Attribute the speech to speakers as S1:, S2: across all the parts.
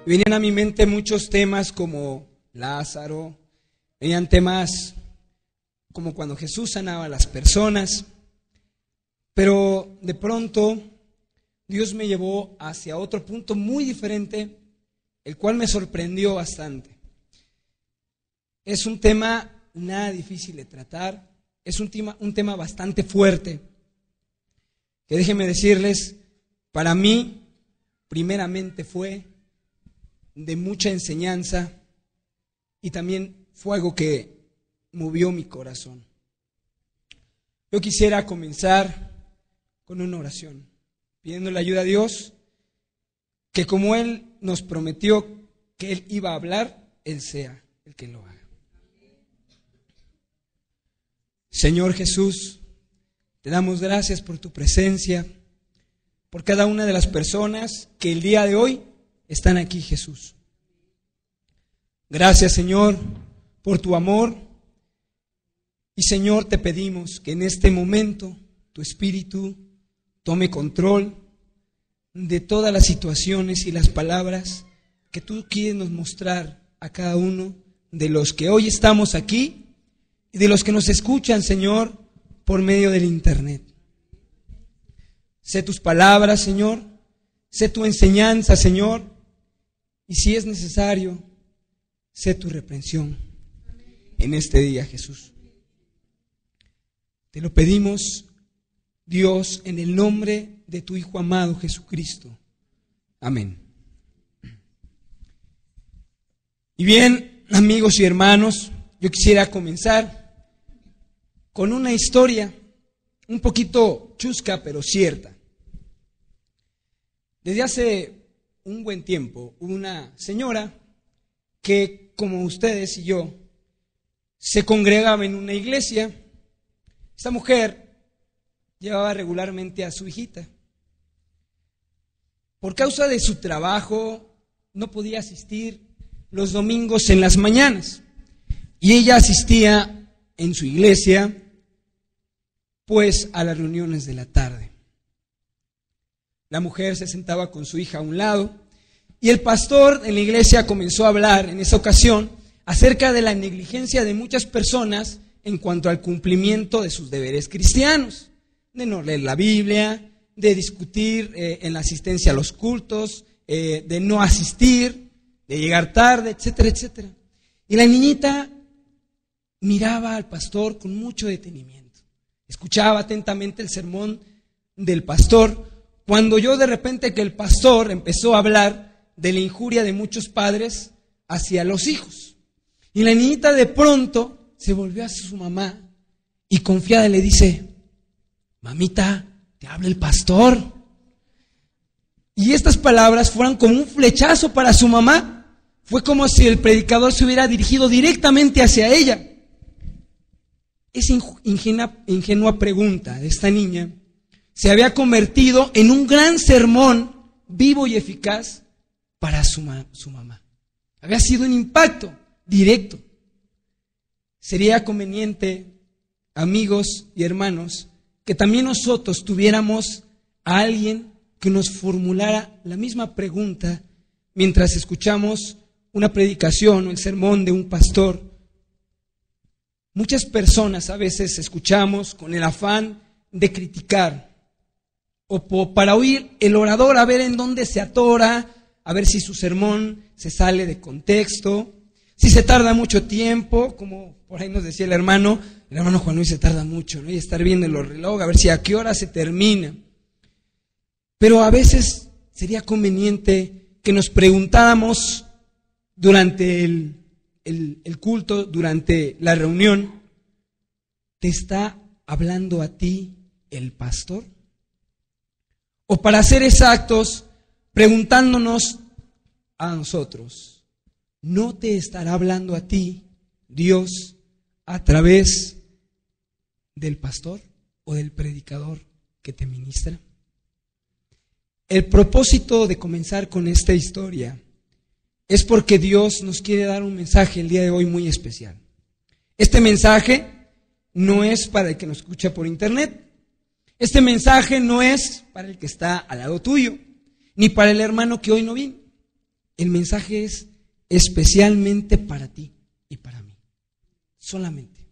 S1: Venían a mi mente muchos temas como Lázaro, venían temas como cuando Jesús sanaba a las personas, pero de pronto Dios me llevó hacia otro punto muy diferente, el cual me sorprendió bastante. Es un tema nada difícil de tratar, es un tema bastante fuerte, que déjenme decirles, para mí primeramente fue de mucha enseñanza y también fue algo que movió mi corazón. Yo quisiera comenzar con una oración, pidiéndole ayuda a Dios, que como Él nos prometió que Él iba a hablar, Él sea el que lo haga. Señor Jesús, te damos gracias por tu presencia, por cada una de las personas que el día de hoy están aquí, Jesús. Gracias, Señor, por tu amor. Y, Señor, te pedimos que en este momento tu Espíritu tome control de todas las situaciones y las palabras que tú quieres mostrar a cada uno de los que hoy estamos aquí y de los que nos escuchan, Señor, por medio del internet. Sé tus palabras, Señor, sé tu enseñanza, Señor, y si es necesario, sé tu reprensión en este día, Jesús. Te lo pedimos, Dios, en el nombre de tu Hijo amado Jesucristo. Amén. Y bien, amigos y hermanos, yo quisiera comenzar con una historia un poquito chusca, pero cierta. Desde hace un buen tiempo, hubo una señora que, como ustedes y yo, se congregaba en una iglesia. Esta mujer llevaba regularmente a su hijita. Por causa de su trabajo, no podía asistir los domingos en las mañanas. Y ella asistía en su iglesia, pues a las reuniones de la tarde. La mujer se sentaba con su hija a un lado y el pastor en la iglesia comenzó a hablar en esa ocasión acerca de la negligencia de muchas personas en cuanto al cumplimiento de sus deberes cristianos, de no leer la Biblia, de discutir en la asistencia a los cultos, de no asistir, de llegar tarde, etcétera, etcétera. Y la niñita miraba al pastor con mucho detenimiento, escuchaba atentamente el sermón del pastor, cuando oyó de repente que el pastor empezó a hablar de la injuria de muchos padres hacia los hijos. Y la niñita de pronto se volvió hacia su mamá y confiada le dice: mamita, te habla el pastor. Y estas palabras fueron como un flechazo para su mamá. Fue como si el predicador se hubiera dirigido directamente hacia ella. Esa ingenua pregunta de esta niña se había convertido en un gran sermón vivo y eficaz para su mamá. Había sido un impacto directo. Sería conveniente, amigos y hermanos, que también nosotros tuviéramos a alguien que nos formulara la misma pregunta mientras escuchamos una predicación o el sermón de un pastor. Muchas personas a veces escuchamos con el afán de criticar o para oír el orador a ver en dónde se atora, a ver si su sermón se sale de contexto, si se tarda mucho tiempo, como por ahí nos decía el hermano Juan Luis, se tarda mucho, ¿no? Y estar viendo el reloj, a ver si a qué hora se termina. Pero a veces sería conveniente que nos preguntáramos durante el culto, durante la reunión: ¿te está hablando a ti el pastor? O para ser exactos, preguntándonos a nosotros: ¿no te estará hablando a ti Dios a través del pastor o del predicador que te ministra? El propósito de comenzar con esta historia es porque Dios nos quiere dar un mensaje el día de hoy muy especial. Este mensaje no es para el que nos escucha por internet. Este mensaje no es para el que está al lado tuyo, ni para el hermano que hoy no vino. El mensaje es especialmente para ti y para mí. Solamente.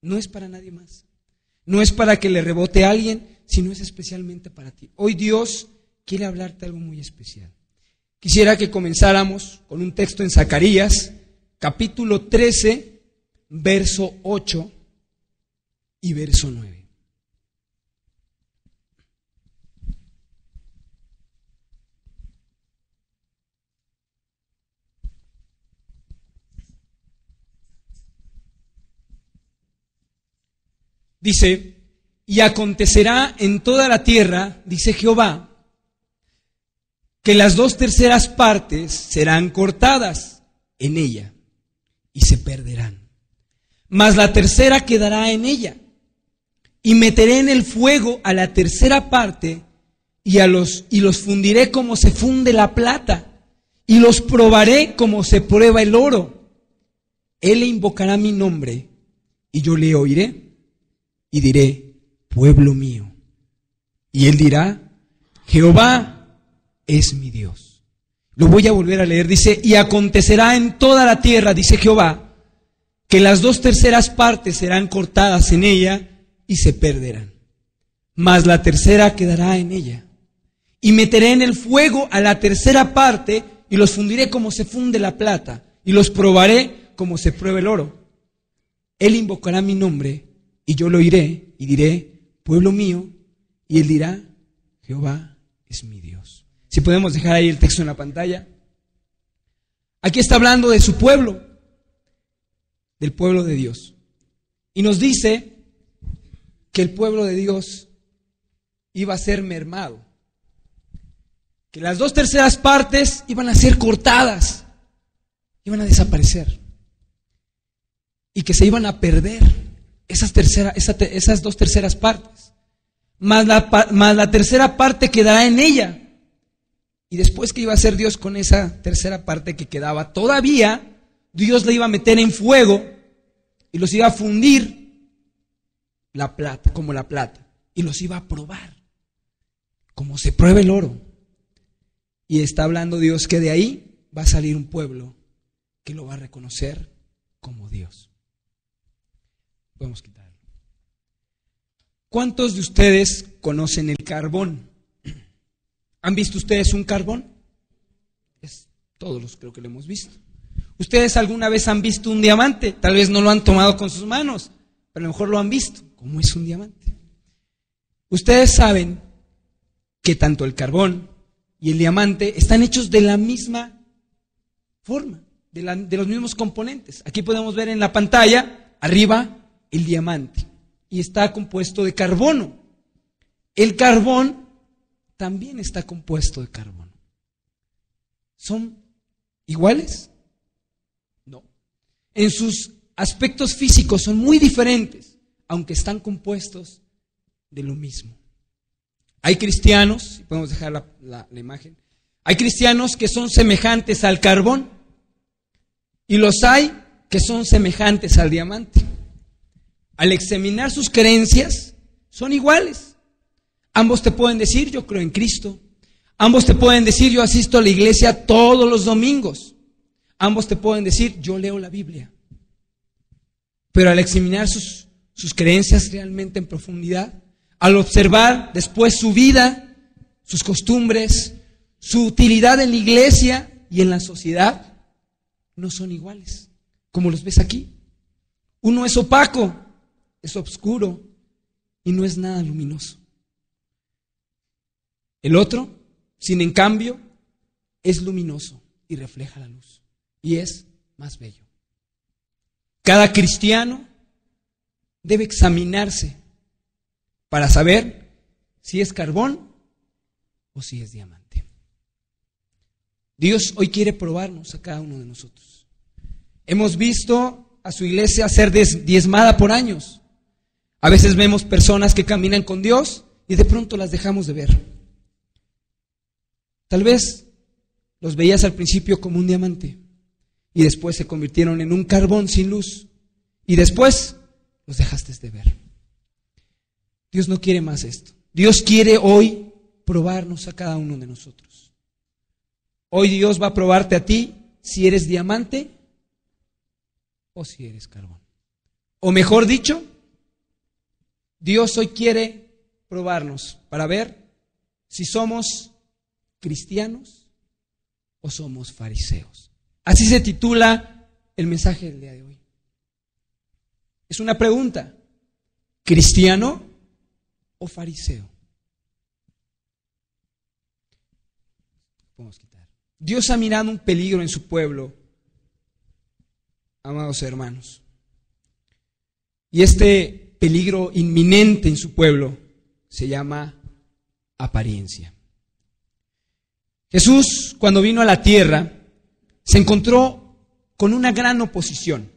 S1: No es para nadie más. No es para que le rebote a alguien, sino es especialmente para ti. Hoy Dios quiere hablarte algo muy especial. Quisiera que comenzáramos con un texto en Zacarías, capítulo 13, verso 8 y verso 9. Dice: y acontecerá en toda la tierra, dice Jehová, que las 2/3 partes serán cortadas en ella y se perderán. Mas la tercera quedará en ella. Y meteré en el fuego a la tercera parte y los fundiré como se funde la plata y los probaré como se prueba el oro. Él le invocará mi nombre y yo le oiré y diré: pueblo mío. Y él dirá: Jehová es mi Dios. Lo voy a volver a leer. Dice: y acontecerá en toda la tierra, dice Jehová, que las 2/3 partes serán cortadas en ella y se perderán. Mas la tercera quedará en ella. Y meteré en el fuego a la tercera parte y los fundiré como se funde la plata y los probaré como se prueba el oro. Él invocará mi nombre y yo lo oiré y diré: pueblo mío. Y él dirá: Jehová es mi Dios. Si podemos dejar ahí el texto en la pantalla. Aquí está hablando de su pueblo, del pueblo de Dios. Y nos dice que el pueblo de Dios iba a ser mermado. Que las 2/3 partes iban a ser cortadas, iban a desaparecer. Y que se iban a perder esas 2/3 partes. Más la tercera parte quedará en ella. Y después, ¿qué iba a hacer Dios con esa tercera parte que quedaba? Todavía Dios la iba a meter en fuego y los iba a fundir la plata, como la plata, y los iba a probar como se prueba el oro. Y está hablando Dios que de ahí va a salir un pueblo que lo va a reconocer como Dios. Podemos quitarlo. ¿Cuántos de ustedes conocen el carbón? ¿Han visto ustedes un carbón? Todos creo que lo hemos visto. ¿Ustedes alguna vez han visto un diamante? Tal vez no lo han tomado con sus manos, pero a lo mejor lo han visto. ¿Cómo es un diamante? Ustedes saben que tanto el carbón y el diamante están hechos de la misma forma, de los mismos componentes. Aquí podemos ver en la pantalla, arriba, el diamante. Y está compuesto de carbono. El carbón también está compuesto de carbono. ¿Son iguales? No. En sus aspectos físicos son muy diferentes, aunque están compuestos de lo mismo. Hay cristianos, si podemos dejar la imagen, hay cristianos que son semejantes al carbón y los hay que son semejantes al diamante. Al examinar sus creencias, son iguales. Ambos te pueden decir: yo creo en Cristo. Ambos te pueden decir: yo asisto a la iglesia todos los domingos. Ambos te pueden decir: yo leo la Biblia. Pero al examinar sus creencias realmente en profundidad, al observar después su vida, sus costumbres, su utilidad en la iglesia y en la sociedad, no son iguales, como los ves aquí. Uno es opaco, es oscuro y no es nada luminoso. El otro, sin en cambio, es luminoso y refleja la luz y es más bello. Cada cristiano debe examinarse para saber si es carbón o si es diamante. Dios hoy quiere probarnos a cada uno de nosotros. Hemos visto a su iglesia ser diezmada por años. A veces vemos personas que caminan con Dios y de pronto las dejamos de ver. Tal vez los veías al principio como un diamante y después se convirtieron en un carbón sin luz y después los dejaste de ver. Dios no quiere más esto. Dios quiere hoy probarnos a cada uno de nosotros. Hoy Dios va a probarte a ti si eres diamante o si eres carbón. O mejor dicho, Dios hoy quiere probarnos para ver si somos cristianos o somos fariseos. Así se titula el mensaje del día de hoy. Es una pregunta: ¿cristiano o fariseo? Podemos quitar. Dios ha mirado un peligro en su pueblo, amados hermanos. Y este peligro inminente en su pueblo se llama apariencia. Jesús, cuando vino a la tierra, se encontró con una gran oposición.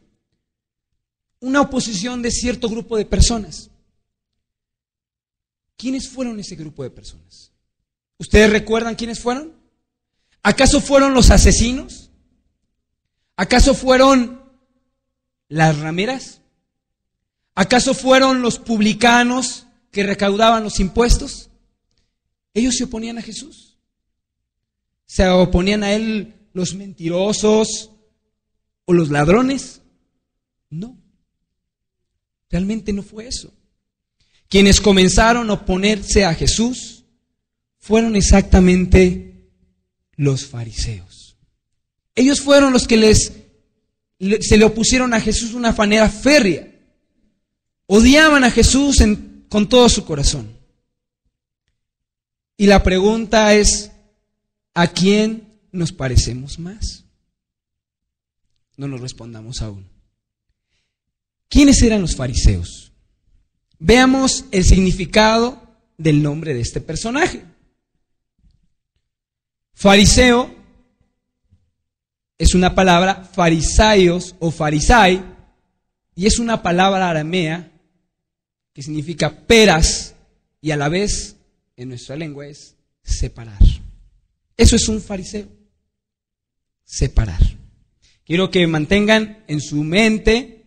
S1: Una oposición de cierto grupo de personas. ¿Quiénes fueron ese grupo de personas? ¿Ustedes recuerdan quiénes fueron? ¿Acaso fueron los asesinos? ¿Acaso fueron las rameras? ¿Acaso fueron los publicanos que recaudaban los impuestos? Ellos se oponían a Jesús. ¿Se oponían a él los mentirosos o los ladrones? No. Realmente no fue eso. Quienes comenzaron a oponerse a Jesús fueron exactamente los fariseos. Ellos fueron los que se le opusieron a Jesús de una manera férrea. Odiaban a Jesús con todo su corazón. Y la pregunta es: ¿a quién nos parecemos más? No nos respondamos aún. ¿Quiénes eran los fariseos? Veamos el significado del nombre de este personaje. Fariseo es una palabra, farisaios o farisai, y es una palabra aramea que significa peras y a la vez en nuestra lengua es separar. Eso es un fariseo, separar. Quiero que mantengan en su mente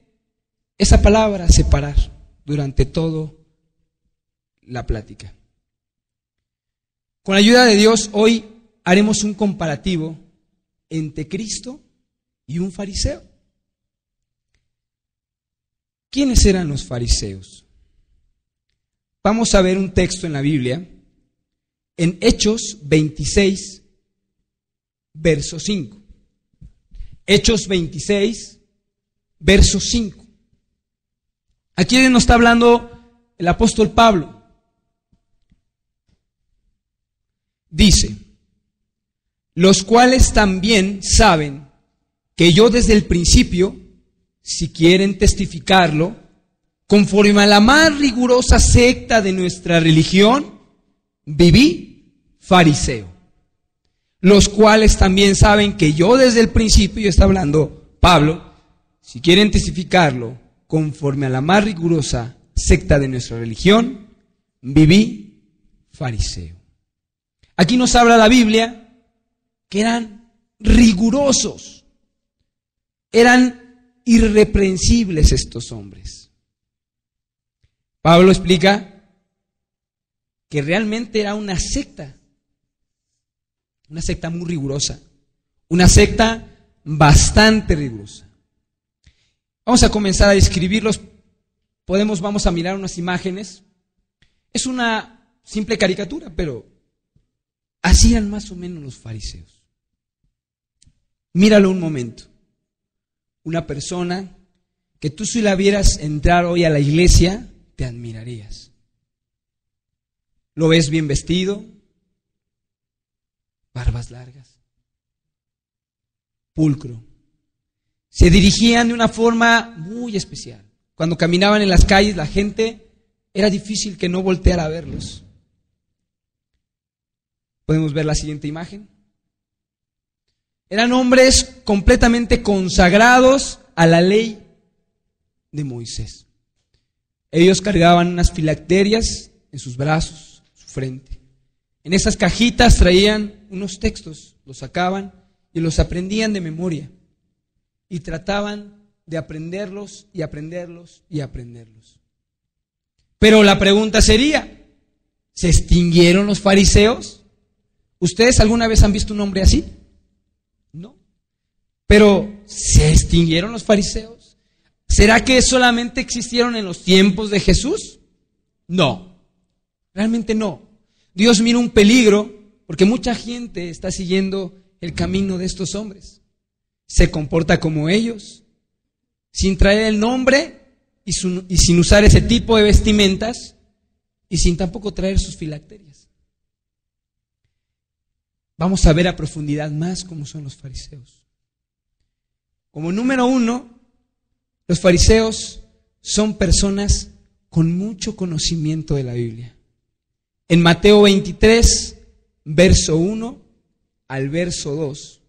S1: esa palabra, separar, durante toda la plática. Con la ayuda de Dios, hoy haremos un comparativo entre Cristo y un fariseo. ¿Quiénes eran los fariseos? Vamos a ver un texto en la Biblia, en Hechos 26, verso 5. Hechos 26, verso 5. Aquí nos está hablando el apóstol Pablo. Dice: los cuales también saben que yo desde el principio, si quieren testificarlo, conforme a la más rigurosa secta de nuestra religión, viví fariseo. Los cuales también saben que yo desde el principio, y está hablando Pablo, si quieren testificarlo, conforme a la más rigurosa secta de nuestra religión, viví fariseo. Aquí nos habla la Biblia que eran rigurosos, eran irreprensibles estos hombres. Pablo explica que realmente era una secta muy rigurosa, una secta bastante rigurosa. Vamos a comenzar a describirlos. Vamos a mirar unas imágenes. Es una simple caricatura, pero así eran más o menos los fariseos. Míralo un momento. Una persona que tú, si la vieras entrar hoy a la iglesia, te admirarías. Lo ves bien vestido, barbas largas, pulcro. Se dirigían de una forma muy especial. Cuando caminaban en las calles, la gente, era difícil que no volteara a verlos. Podemos ver la siguiente imagen. Eran hombres completamente consagrados a la ley de Moisés. Ellos cargaban unas filacterias en sus brazos, su frente. En esas cajitas traían unos textos, los sacaban y los aprendían de memoria. Y trataban de aprenderlos y aprenderlos y aprenderlos. Pero la pregunta sería: ¿se extinguieron los fariseos? ¿Ustedes alguna vez han visto un hombre así? Pero, ¿se extinguieron los fariseos? ¿Será que solamente existieron en los tiempos de Jesús? No, realmente no. Dios mira un peligro porque mucha gente está siguiendo el camino de estos hombres. Se comporta como ellos, sin traer el nombre y sin usar ese tipo de vestimentas y sin tampoco traer sus filacterias. Vamos a ver a profundidad más cómo son los fariseos. Como número 1, los fariseos son personas con mucho conocimiento de la Biblia. En Mateo 23, verso 1 al verso 2,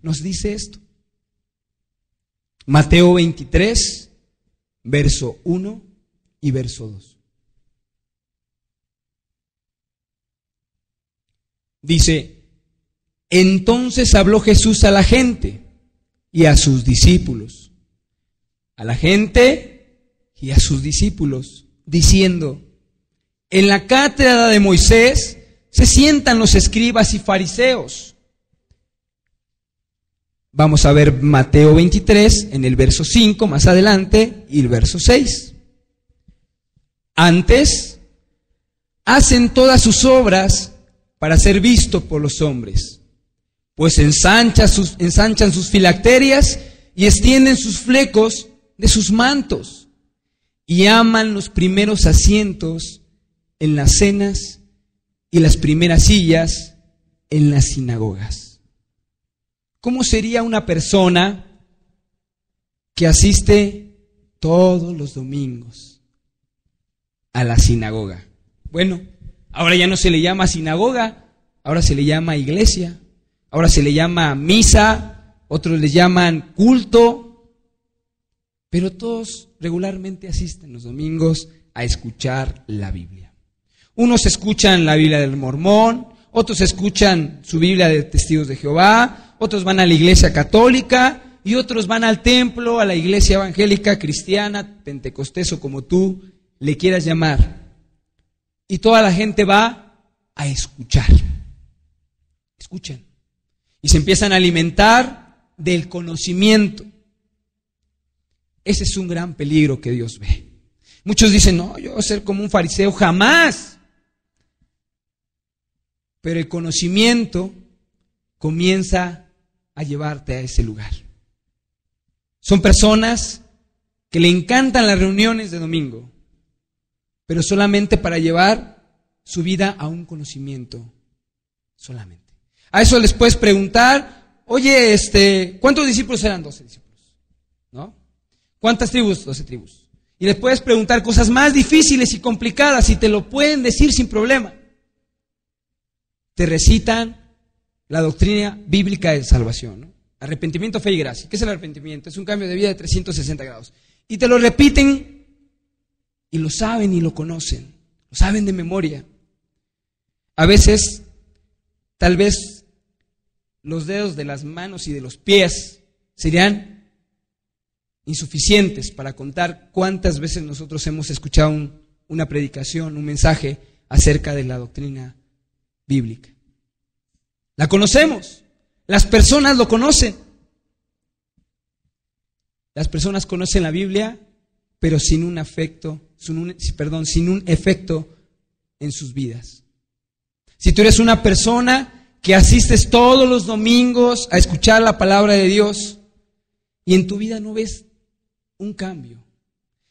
S1: nos dice esto. Mateo 23, verso 1 y verso 2. Dice: entonces habló Jesús a la gente y a sus discípulos, a la gente y a sus discípulos, diciendo: en la cátedra de Moisés se sientan los escribas y fariseos. Vamos a ver Mateo 23 en el verso 5 más adelante y el verso 6. Antes, hacen todas sus obras para ser visto por los hombres, pues ensanchan sus filacterias y extienden sus flecos de sus mantos, y aman los primeros asientos en las cenas y las primeras sillas en las sinagogas. ¿Cómo sería una persona que asiste todos los domingos a la sinagoga? Bueno, ahora ya no se le llama sinagoga, ahora se le llama iglesia, ahora se le llama misa, otros le llaman culto, pero todos regularmente asisten los domingos a escuchar la Biblia. Unos escuchan la Biblia del Mormón, otros escuchan su Biblia de Testigos de Jehová, otros van a la iglesia católica y otros van al templo, a la iglesia evangélica, cristiana, pentecostés o como tú le quieras llamar. Y toda la gente va a escuchar. Escuchan. Y se empiezan a alimentar del conocimiento. Ese es un gran peligro que Dios ve. Muchos dicen: no, yo voy a ser como un fariseo, jamás. Pero el conocimiento comienza a llevarte a ese lugar. Son personas que le encantan las reuniones de domingo, pero solamente para llevar su vida a un conocimiento, solamente. A eso les puedes preguntar: oye, ¿cuántos discípulos eran? 12 discípulos, ¿no? ¿Cuántas tribus? 12 tribus. Y les puedes preguntar cosas más difíciles y complicadas y te lo pueden decir sin problema. Te recitan la doctrina bíblica de salvación, ¿no? Arrepentimiento, fe y gracia. ¿Qué es el arrepentimiento? Es un cambio de vida de 360 grados. Y te lo repiten y lo saben y lo conocen, lo saben de memoria. A veces, tal vez, los dedos de las manos y de los pies serían insuficientes para contar cuántas veces nosotros hemos escuchado una predicación, un mensaje acerca de la doctrina bíblica. La conocemos, las personas lo conocen. Las personas conocen la Biblia, pero sin un efecto en sus vidas. Si tú eres una persona que asistes todos los domingos a escuchar la palabra de Dios y en tu vida no ves un cambio,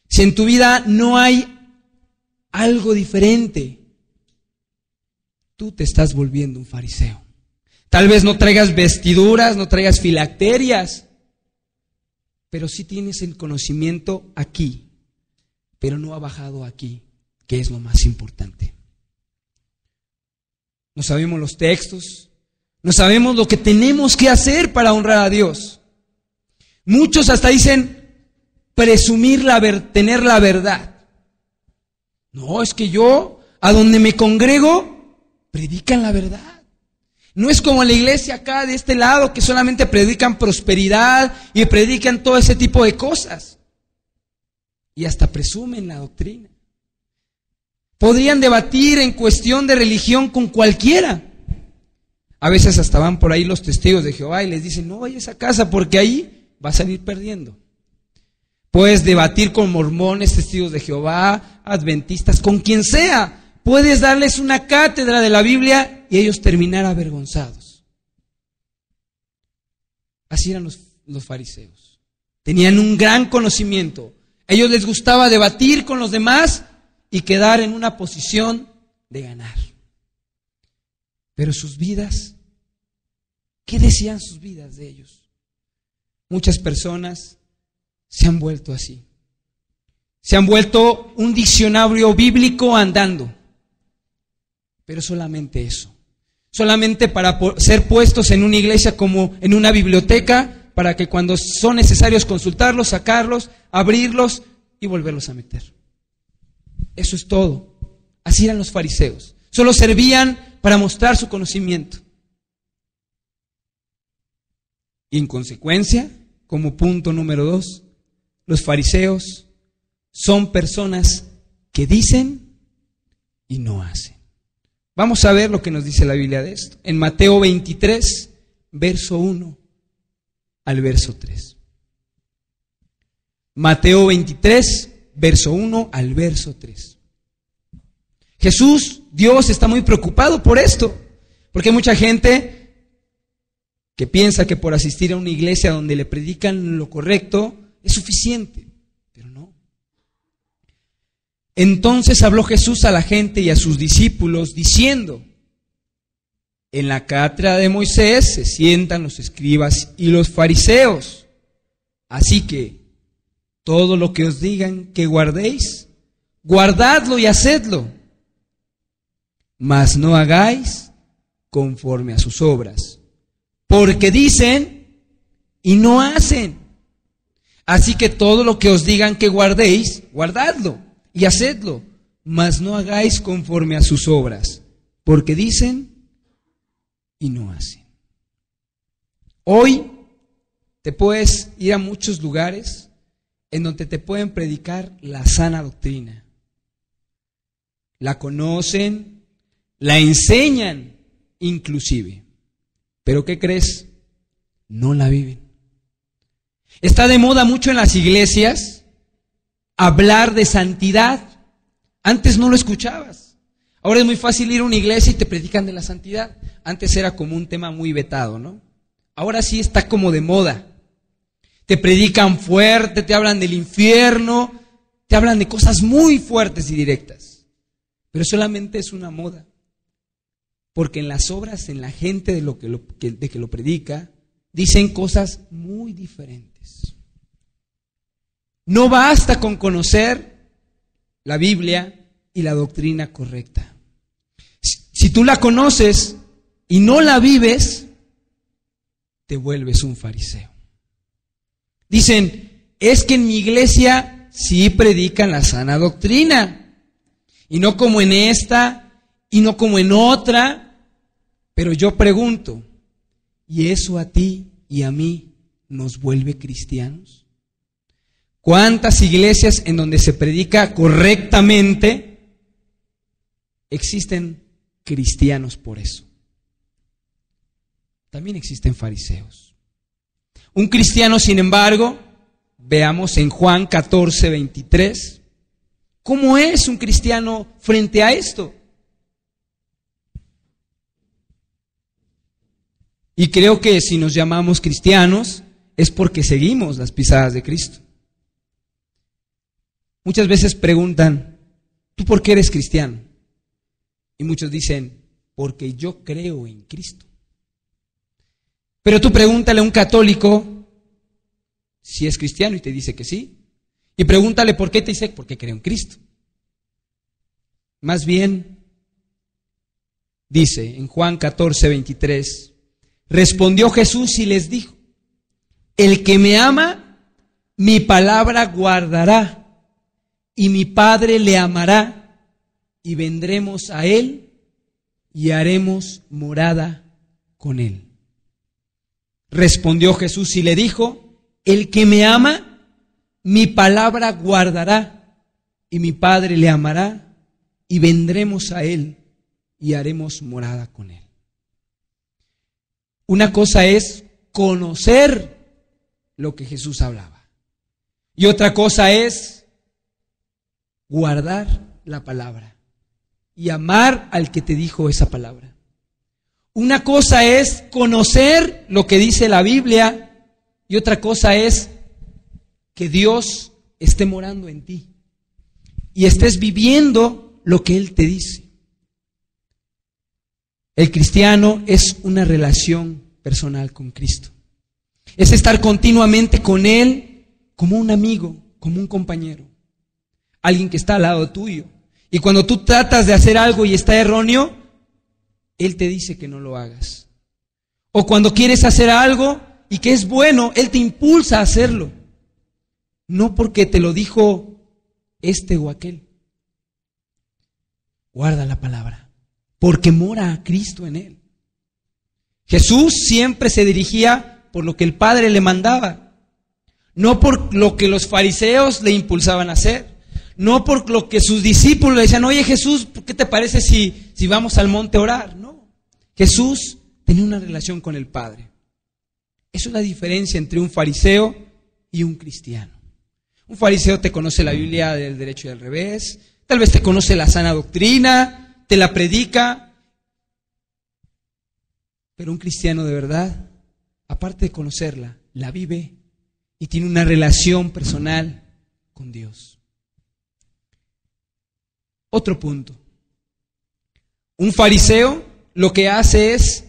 S1: si en tu vida no hay algo diferente, tú te estás volviendo un fariseo. Tal vez no traigas vestiduras, no traigas filacterias, pero sí tienes el conocimiento aquí, pero no ha bajado aquí, que es lo más importante. No sabemos los textos, no sabemos lo que tenemos que hacer para honrar a Dios. Muchos hasta dicen tener la verdad. No, es que yo, a donde me congrego, predican la verdad. No es como la iglesia acá de este lado que solamente predican prosperidad y predican todo ese tipo de cosas. Y hasta presumen la doctrina. Podrían debatir en cuestión de religión con cualquiera. A veces hasta van por ahí los testigos de Jehová y les dicen, no vayas a esa casa porque ahí va a salir perdiendo. Puedes debatir con mormones, testigos de Jehová, adventistas, con quien sea. Puedes darles una cátedra de la Biblia y ellos terminar avergonzados. Así eran los fariseos. Tenían un gran conocimiento. A ellos les gustaba debatir con los demás y quedar en una posición de ganar. Pero sus vidas, ¿qué decían sus vidas de ellos? Muchas personas se han vuelto así. Se han vuelto un diccionario bíblico andando. Pero solamente eso. Solamente para ser puestos en una iglesia como en una biblioteca, para que cuando son necesarios consultarlos, sacarlos, abrirlos y volverlos a meter. Eso es todo. Así eran los fariseos. Solo servían para mostrar su conocimiento. Y en consecuencia, como punto número 2, los fariseos son personas que dicen y no hacen. Vamos a ver lo que nos dice la Biblia de esto. En Mateo 23, verso 1 al verso 3. Mateo 23, verso 1 al verso 3. Jesús, Dios, está muy preocupado por esto, porque hay mucha gente que piensa que por asistir a una iglesia donde le predican lo correcto es suficiente, pero no. Entonces habló Jesús a la gente y a sus discípulos diciendo: en la cátedra de Moisés se sientan los escribas y los fariseos, así que todo lo que os digan que guardéis, guardadlo y hacedlo, mas no hagáis conforme a sus obras, porque dicen y no hacen. Así que todo lo que os digan que guardéis, guardadlo y hacedlo, mas no hagáis conforme a sus obras, porque dicen y no hacen. Hoy te puedes ir a muchos lugares en donde te pueden predicar la sana doctrina. La conocen, la enseñan inclusive. ¿Pero qué crees? No la viven. Está de moda mucho en las iglesias hablar de santidad. Antes no lo escuchabas. Ahora es muy fácil ir a una iglesia y te predican de la santidad. Antes era como un tema muy vetado, ¿no? Ahora sí está como de moda. Te predican fuerte, te hablan del infierno, te hablan de cosas muy fuertes y directas. Pero solamente es una moda. Porque en las obras, en la gente de que lo predica, dicen cosas muy diferentes. No basta con conocer la Biblia y la doctrina correcta. Si tú la conoces y no la vives, te vuelves un fariseo. Dicen, es que en mi iglesia sí predican la sana doctrina, y no como en esta, y no como en otra. Pero yo pregunto, ¿y eso a ti y a mí nos vuelve cristianos? ¿Cuántas iglesias en donde se predica correctamente existen cristianos por eso? También existen fariseos. Un cristiano, sin embargo, veamos en Juan 14, 23, ¿cómo es un cristiano frente a esto? Y creo que si nos llamamos cristianos es porque seguimos las pisadas de Cristo. Muchas veces preguntan, ¿tú por qué eres cristiano? Y muchos dicen, porque yo creo en Cristo. Pero tú pregúntale a un católico si es cristiano y te dice que sí. Y pregúntale por qué te dice, porque creo en Cristo. Más bien, dice en Juan 14, 23, respondió Jesús y les dijo, el que me ama, mi palabra guardará, y mi Padre le amará, y vendremos a él y haremos morada con él. Respondió Jesús y le dijo, el que me ama, mi palabra guardará, y mi Padre le amará, y vendremos a él y haremos morada con él. Una cosa es conocer lo que Jesús hablaba. Y otra cosa es guardar la palabra y amar al que te dijo esa palabra. Una cosa es conocer lo que dice la Biblia y otra cosa es que Dios esté morando en ti y estés viviendo lo que Él te dice. El cristiano es una relación personal con Cristo. Es estar continuamente con Él como un amigo, como un compañero, alguien que está al lado tuyo. Y cuando tú tratas de hacer algo y está erróneo, Él te dice que no lo hagas. O cuando quieres hacer algo y que es bueno, Él te impulsa a hacerlo. No porque te lo dijo este o aquel. Guarda la palabra, porque mora a Cristo en él. Jesús siempre se dirigía por lo que el Padre le mandaba, no por lo que los fariseos le impulsaban a hacer, no por lo que sus discípulos le decían, oye Jesús, ¿qué te parece si vamos al monte a orar? No, Jesús tenía una relación con el Padre. Esa es la diferencia entre un fariseo y un cristiano. Un fariseo te conoce la Biblia del derecho y del revés, tal vez te conoce la sana doctrina, te la predica, pero un cristiano de verdad, aparte de conocerla, la vive y tiene una relación personal con Dios. Otro punto. Un fariseo lo que hace es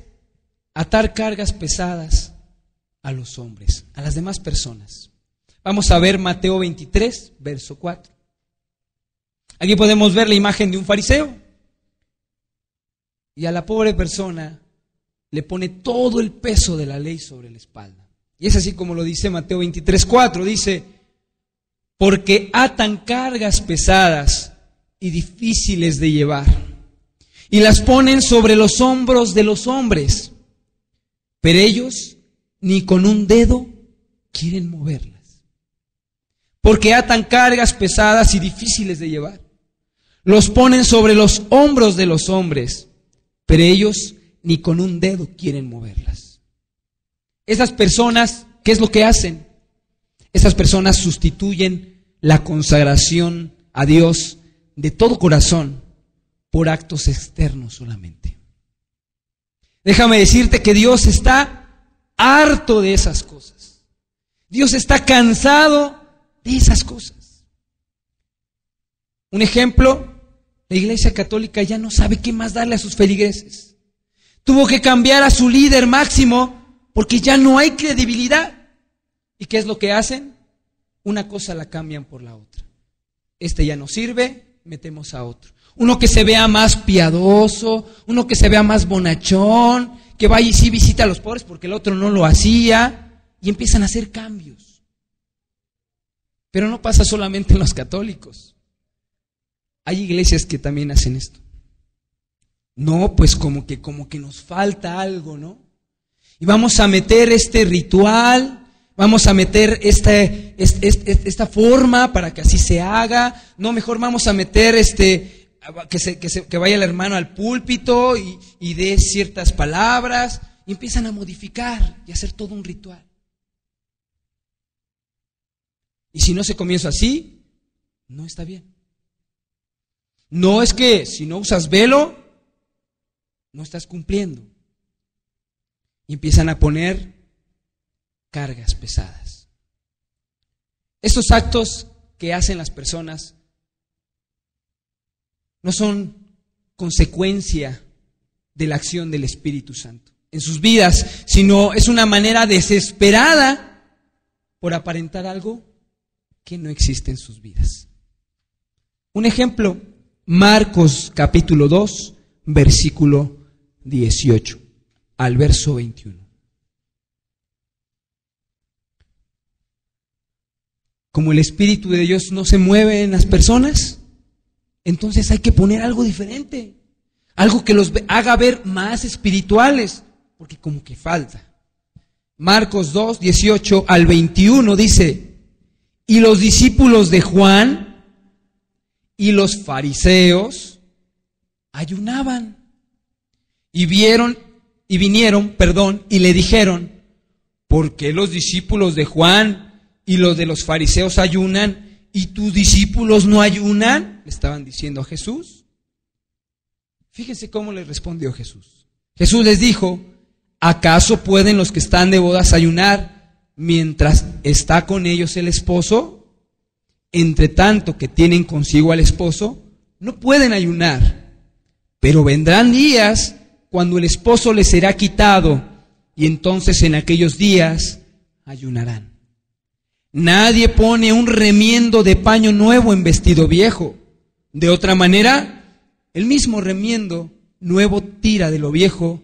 S1: atar cargas pesadas a los hombres, a las demás personas. Vamos a ver Mateo 23, verso 4. Aquí podemos ver la imagen de un fariseo. Y a la pobre persona le pone todo el peso de la ley sobre la espalda. Y es así como lo dice Mateo 23, 4. Dice, porque atan cargas pesadas y difíciles de llevar, y las ponen sobre los hombros de los hombres, pero ellos ni con un dedo quieren moverlas. Porque atan cargas pesadas y difíciles de llevar. Los ponen sobre los hombros de los hombres, pero ellos ni con un dedo quieren moverlas. Esas personas, ¿qué es lo que hacen? Esas personas sustituyen la consagración a Dios de todo corazón por actos externos solamente. Déjame decirte que Dios está harto de esas cosas. Dios está cansado de esas cosas. Un ejemplo, la Iglesia Católica ya no sabe qué más darle a sus feligreses. Tuvo que cambiar a su líder máximo porque ya no hay credibilidad. ¿Y qué es lo que hacen? Una cosa la cambian por la otra. Este ya no sirve, metemos a otro. Uno que se vea más piadoso, uno que se vea más bonachón, que vaya y sí visita a los pobres porque el otro no lo hacía, y empiezan a hacer cambios. Pero no pasa solamente en los católicos. Hay iglesias que también hacen esto. No, pues como que nos falta algo, ¿no? Y vamos a meter este ritual, vamos a meter esta forma para que así se haga. No, mejor vamos a meter que vaya el hermano al púlpito y dé ciertas palabras. Y empiezan a modificar y a hacer todo un ritual. Y si no se comienza así, no está bien. No es que si no usas velo, no estás cumpliendo. Y empiezan a poner cargas pesadas. Estos actos que hacen las personas no son consecuencia de la acción del Espíritu Santo en sus vidas, sino es una manera desesperada por aparentar algo que no existe en sus vidas. Un ejemplo, Marcos capítulo 2, versículo 18 al verso 21. Como el Espíritu de Dios no se mueve en las personas, entonces hay que poner algo diferente, algo que los haga ver más espirituales, porque como que falta. Marcos 2, 18 al 21 dice, y los discípulos de Juan y los fariseos ayunaban y vieron y vinieron, y le dijeron: ¿por qué los discípulos de Juan y los de los fariseos ayunan y tus discípulos no ayunan? Le estaban diciendo a Jesús. Fíjense cómo les respondió Jesús. Jesús les dijo: ¿acaso pueden los que están de bodas ayunar mientras está con ellos el esposo? Entre tanto que tienen consigo al esposo, no pueden ayunar. Pero vendrán días cuando el esposo les será quitado, y entonces en aquellos días ayunarán. Nadie pone un remiendo de paño nuevo en vestido viejo. De otra manera, el mismo remiendo nuevo tira de lo viejo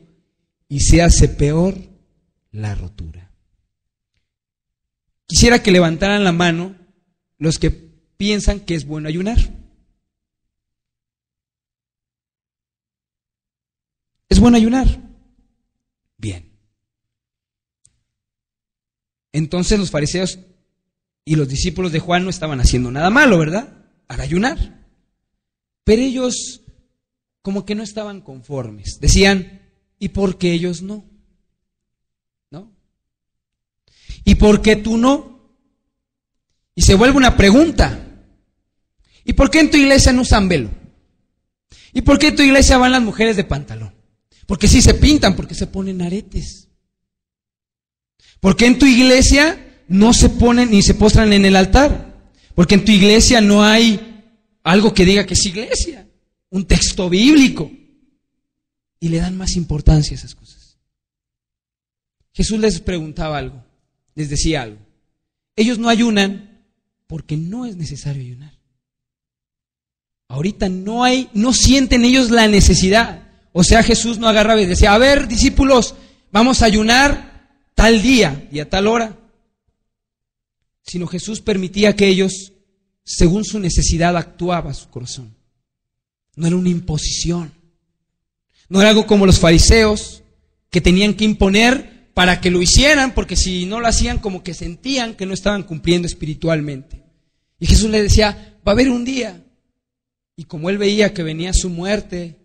S1: y se hace peor la rotura. Quisiera que levantaran la mano los que piensan que es bueno ayunar. ¿Es bueno ayunar? Bien. Entonces los fariseos y los discípulos de Juan no estaban haciendo nada malo, ¿verdad? Al ayunar. Pero ellos como que no estaban conformes. Decían: ¿y por qué ellos no? ¿No? ¿Y por qué tú no? Y se vuelve una pregunta. ¿Y por qué en tu iglesia no usan velo? ¿Y por qué en tu iglesia van las mujeres de pantalón? Porque sí se pintan, porque se ponen aretes. ¿Por qué en tu iglesia no se ponen ni se postran en el altar? Porque en tu iglesia no hay algo que diga que es iglesia, un texto bíblico. Y le dan más importancia a esas cosas. Jesús les preguntaba algo, les decía algo. Ellos no ayunan porque no es necesario ayunar. Ahorita no sienten ellos la necesidad. O sea, Jesús no agarraba y decía: a ver, discípulos, vamos a ayunar tal día y a tal hora. Sino Jesús permitía que ellos, según su necesidad, actuaba su corazón. No era una imposición. No era algo como los fariseos, que tenían que imponer para que lo hicieran, porque si no lo hacían, como que sentían que no estaban cumpliendo espiritualmente. Y Jesús les decía: va a haber un día. Y como él veía que venía su muerte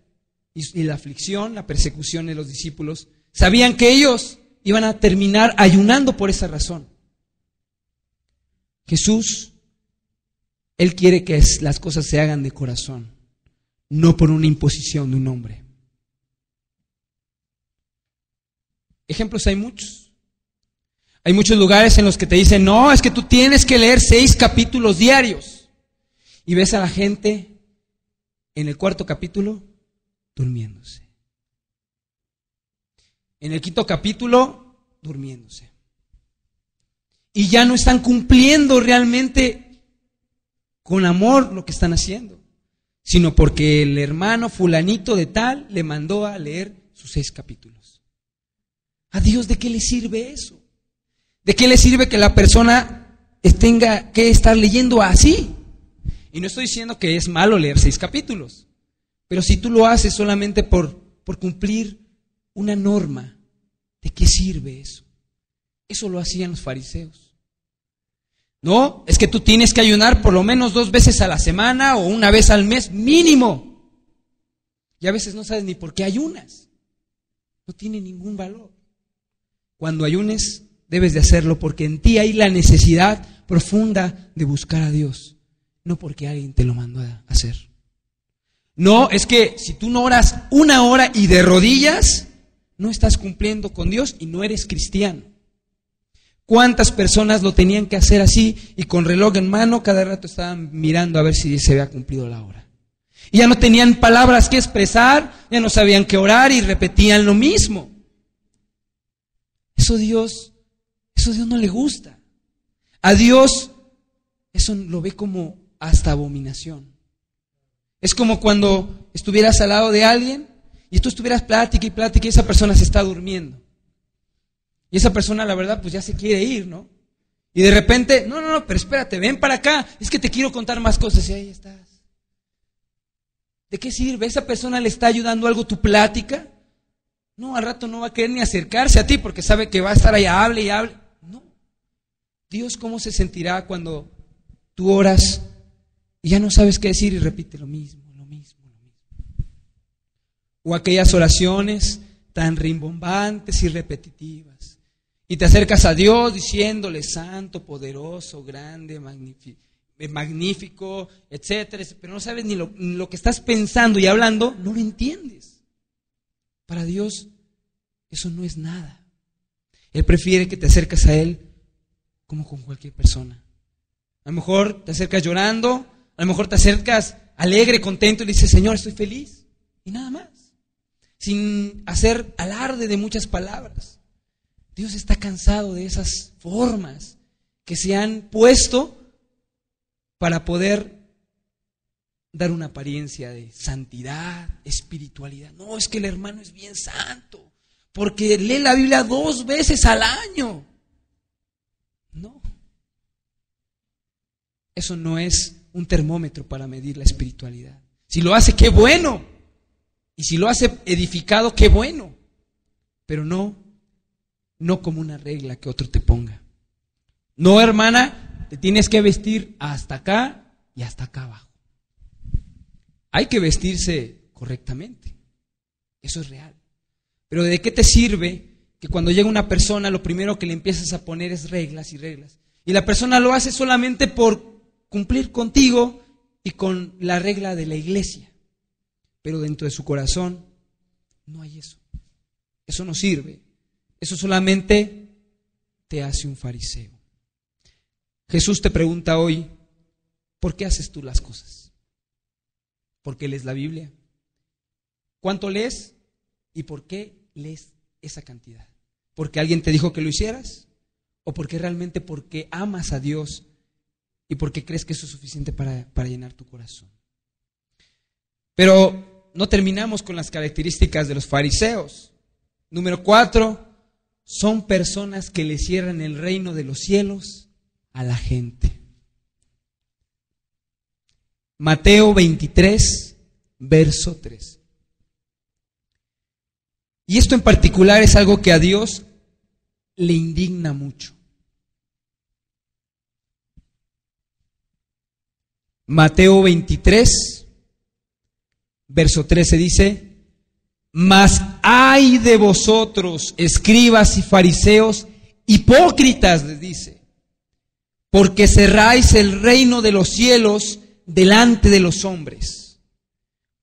S1: y la aflicción, la persecución de los discípulos, sabían que ellos iban a terminar ayunando por esa razón. Jesús, él quiere que las cosas se hagan de corazón, no por una imposición de un hombre. Ejemplos hay muchos. Hay muchos lugares en los que te dicen: no, es que tú tienes que leer 6 capítulos diarios. Y ves a la gente en el 4º capítulo durmiéndose. En el 5º capítulo durmiéndose. Y ya no están cumpliendo realmente con amor lo que están haciendo, sino porque el hermano fulanito de tal le mandó a leer sus 6 capítulos. ¿A Dios de qué le sirve eso? ¿De qué le sirve que la persona tenga que estar leyendo así? Y no estoy diciendo que es malo leer 6 capítulos, pero si tú lo haces solamente por cumplir una norma, ¿de qué sirve eso? Eso lo hacían los fariseos. No, es que tú tienes que ayunar por lo menos 2 veces a la semana o 1 vez al mes mínimo. Y a veces no sabes ni por qué ayunas. No tiene ningún valor. Cuando ayunes, debes de hacerlo porque en ti hay la necesidad profunda de buscar a Dios, no porque alguien te lo mandó a hacer. No, es que si tú no oras 1 hora y de rodillas, no estás cumpliendo con Dios y no eres cristiano. ¿Cuántas personas lo tenían que hacer así y con reloj en mano cada rato estaban mirando a ver si se había cumplido la hora? Y ya no tenían palabras que expresar, ya no sabían qué orar y repetían lo mismo. Eso Dios no le gusta. A Dios eso lo ve como hasta abominación. Es como cuando estuvieras al lado de alguien y tú estuvieras plática y plática y esa persona se está durmiendo. Y esa persona, la verdad, pues ya se quiere ir, ¿no? Y de repente, no, pero espérate, ven para acá, es que te quiero contar más cosas. Y ahí estás. ¿De qué sirve? ¿Esa persona le está ayudando algo tu plática? No, al rato no va a querer ni acercarse a ti porque sabe que va a estar ahí, hable y hable. No. Dios, ¿cómo se sentirá cuando tú oras y ya no sabes qué decir y repite lo mismo? O aquellas oraciones tan rimbombantes y repetitivas. Y te acercas a Dios diciéndole santo, poderoso, grande, magnífico, etcétera, pero no sabes ni lo que estás pensando y hablando, no lo entiendes. Para Dios eso no es nada. Él prefiere que te acerques a Él como con cualquier persona. A lo mejor te acercas llorando, a lo mejor te acercas alegre, contento y le dices, Señor, estoy feliz. Y nada más. Sin hacer alarde de muchas palabras. Dios está cansado de esas formas que se han puesto para poder dar una apariencia de santidad, espiritualidad. No, es que el hermano es bien santo, porque lee la Biblia 2 veces al año. No. Eso no es un termómetro para medir la espiritualidad. Si lo hace, qué bueno. Y si lo hace edificado, qué bueno. Pero no como una regla que otro te ponga. No, hermana, te tienes que vestir hasta acá y hasta acá abajo. Hay que vestirse correctamente. Eso es real. Pero ¿de qué te sirve que cuando llega una persona lo primero que le empiezas a poner es reglas y reglas? Y la persona lo hace solamente por cumplir contigo y con la regla de la iglesia. Pero dentro de su corazón no hay eso. Eso no sirve. Eso solamente te hace un fariseo. Jesús te pregunta hoy, ¿por qué haces tú las cosas? ¿Por qué lees la Biblia? ¿Cuánto lees? ¿Y por qué lees esa cantidad? ¿Porque alguien te dijo que lo hicieras? ¿O porque realmente porque amas a Dios y porque crees que eso es suficiente para llenar tu corazón? Pero no terminamos con las características de los fariseos. Número 4, son personas que le cierran el reino de los cielos a la gente. Mateo 23, verso 3. Y esto en particular es algo que a Dios le indigna mucho. Mateo 23, verso 13 dice: mas ay de vosotros, escribas y fariseos, hipócritas, les dice, porque cerráis el reino de los cielos delante de los hombres,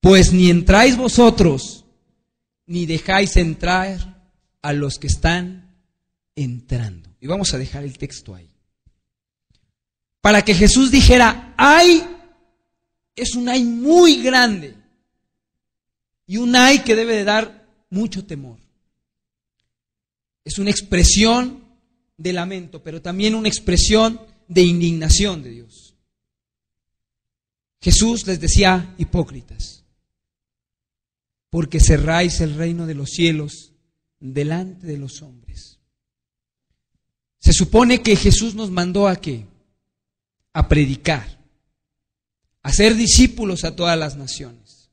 S1: pues ni entráis vosotros, ni dejáis entrar a los que están entrando. Y vamos a dejar el texto ahí. Para que Jesús dijera, ay, es un ay muy grande. Y un ay que debe de dar mucho temor. Es una expresión de lamento, pero también una expresión de indignación de Dios. Jesús les decía, hipócritas, porque cerráis el reino de los cielos delante de los hombres. Se supone que Jesús nos mandó ¿a qué? A predicar, a ser discípulos a todas las naciones.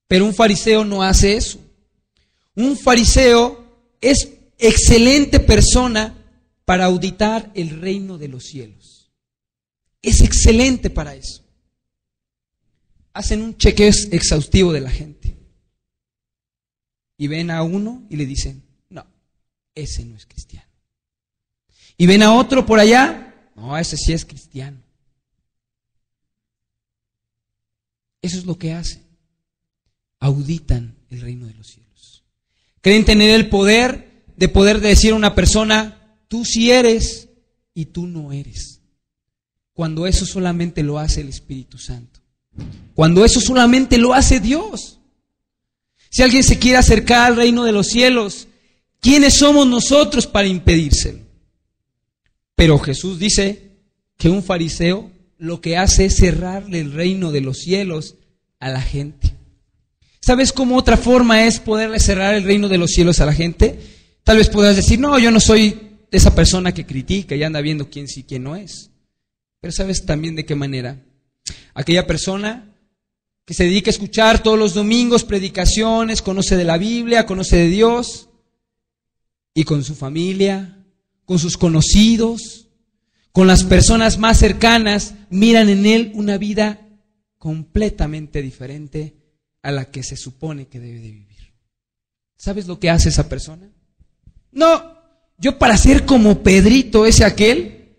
S1: Pero un fariseo no hace eso. Un fariseo es excelente persona para auditar el reino de los cielos. Es excelente para eso. Hacen un chequeo exhaustivo de la gente. Y ven a uno y le dicen, no, ese no es cristiano. Y ven a otro por allá, no, ese sí es cristiano. Eso es lo que hacen. Auditan el reino de los cielos. Creen tener el poder de poder decir a una persona, tú sí eres y tú no eres. Cuando eso solamente lo hace el Espíritu Santo. Cuando eso solamente lo hace Dios. Si alguien se quiere acercar al reino de los cielos, ¿quiénes somos nosotros para impedírselo? Pero Jesús dice que un fariseo lo que hace es cerrarle el reino de los cielos a la gente. ¿Sabes cómo otra forma es poderle cerrar el reino de los cielos a la gente? Tal vez podrás decir, no, yo no soy esa persona que critica y anda viendo quién sí, quién no es. Pero ¿sabes también de qué manera? Aquella persona que se dedica a escuchar todos los domingos predicaciones, conoce de la Biblia, conoce de Dios, y con su familia, con sus conocidos, con las personas más cercanas, miran en él una vida completamente diferente a la que se supone que debe de vivir. ¿Sabes lo que hace esa persona? No, yo para ser como Pedrito, ese aquel,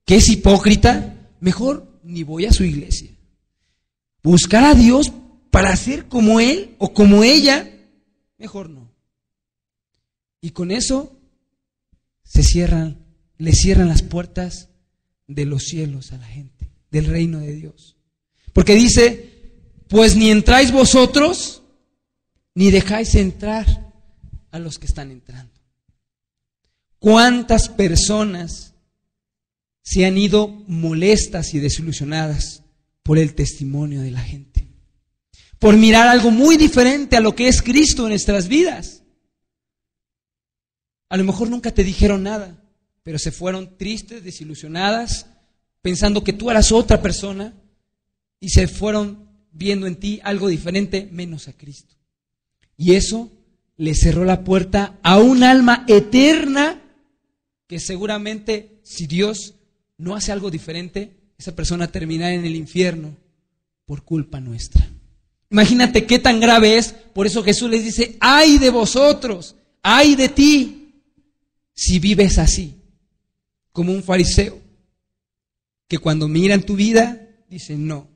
S1: que es hipócrita, mejor ni voy a su iglesia. Buscar a Dios para ser como él o como ella, mejor no. Y con eso le cierran las puertas de los cielos a la gente, del reino de Dios. Porque dice, pues ni entráis vosotros, ni dejáis entrar a los que están entrando. ¿Cuántas personas se han ido molestas y desilusionadas por el testimonio de la gente? Por mirar algo muy diferente a lo que es Cristo en nuestras vidas. A lo mejor nunca te dijeron nada, pero se fueron tristes, desilusionadas, pensando que tú eras otra persona y se fueron viendo en ti algo diferente menos a Cristo. Y eso le cerró la puerta a un alma eterna que seguramente, si Dios no hace algo diferente, esa persona terminará en el infierno por culpa nuestra. Imagínate qué tan grave es. Por eso Jesús les dice, ay de vosotros, ay de ti, si vives así, como un fariseo, que cuando miran tu vida, dicen, no,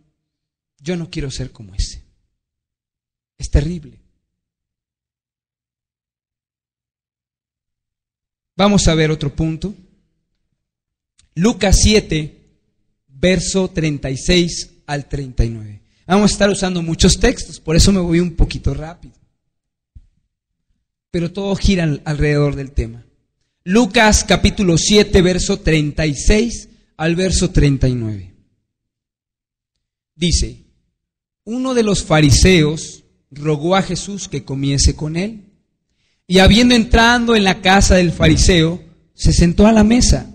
S1: yo no quiero ser como ese. Es terrible. Vamos a ver otro punto. Lucas 7, verso 36 al 39. Vamos a estar usando muchos textos, por eso me voy un poquito rápido. Pero todo gira alrededor del tema. Lucas capítulo 7, verso 36 al verso 39. Dice, uno de los fariseos rogó a Jesús que comiese con él. Y habiendo entrado en la casa del fariseo, se sentó a la mesa.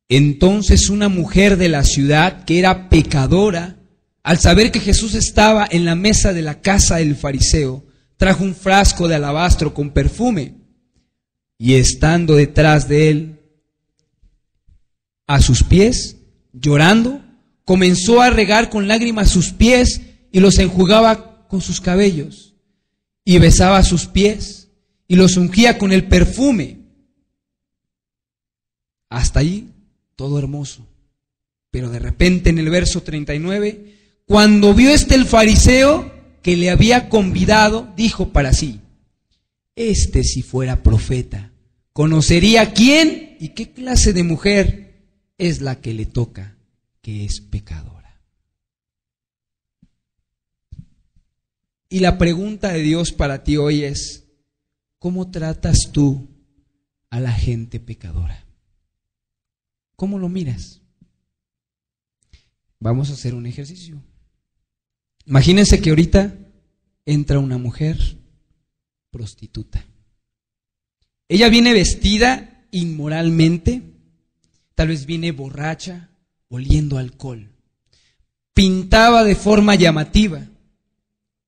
S1: Entonces una mujer de la ciudad, que era pecadora, al saber que Jesús estaba en la mesa de la casa del fariseo, trajo un frasco de alabastro con perfume, y estando detrás de él, a sus pies, llorando, comenzó a regar con lágrimas sus pies y los enjugaba con sus cabellos, y besaba sus pies y los ungía con el perfume. Hasta ahí todo hermoso. Pero de repente en el verso 39, cuando vio el fariseo que le había convidado, dijo para sí, si fuera profeta, conocería quién y qué clase de mujer es la que le toca, que es pecadora. Y la pregunta de Dios para ti hoy es, ¿cómo tratas tú a la gente pecadora? ¿Cómo lo miras? Vamos a hacer un ejercicio. Imagínense que ahorita entra una mujer prostituta. Ella viene vestida inmoralmente, tal vez viene borracha, oliendo alcohol. Pintaba de forma llamativa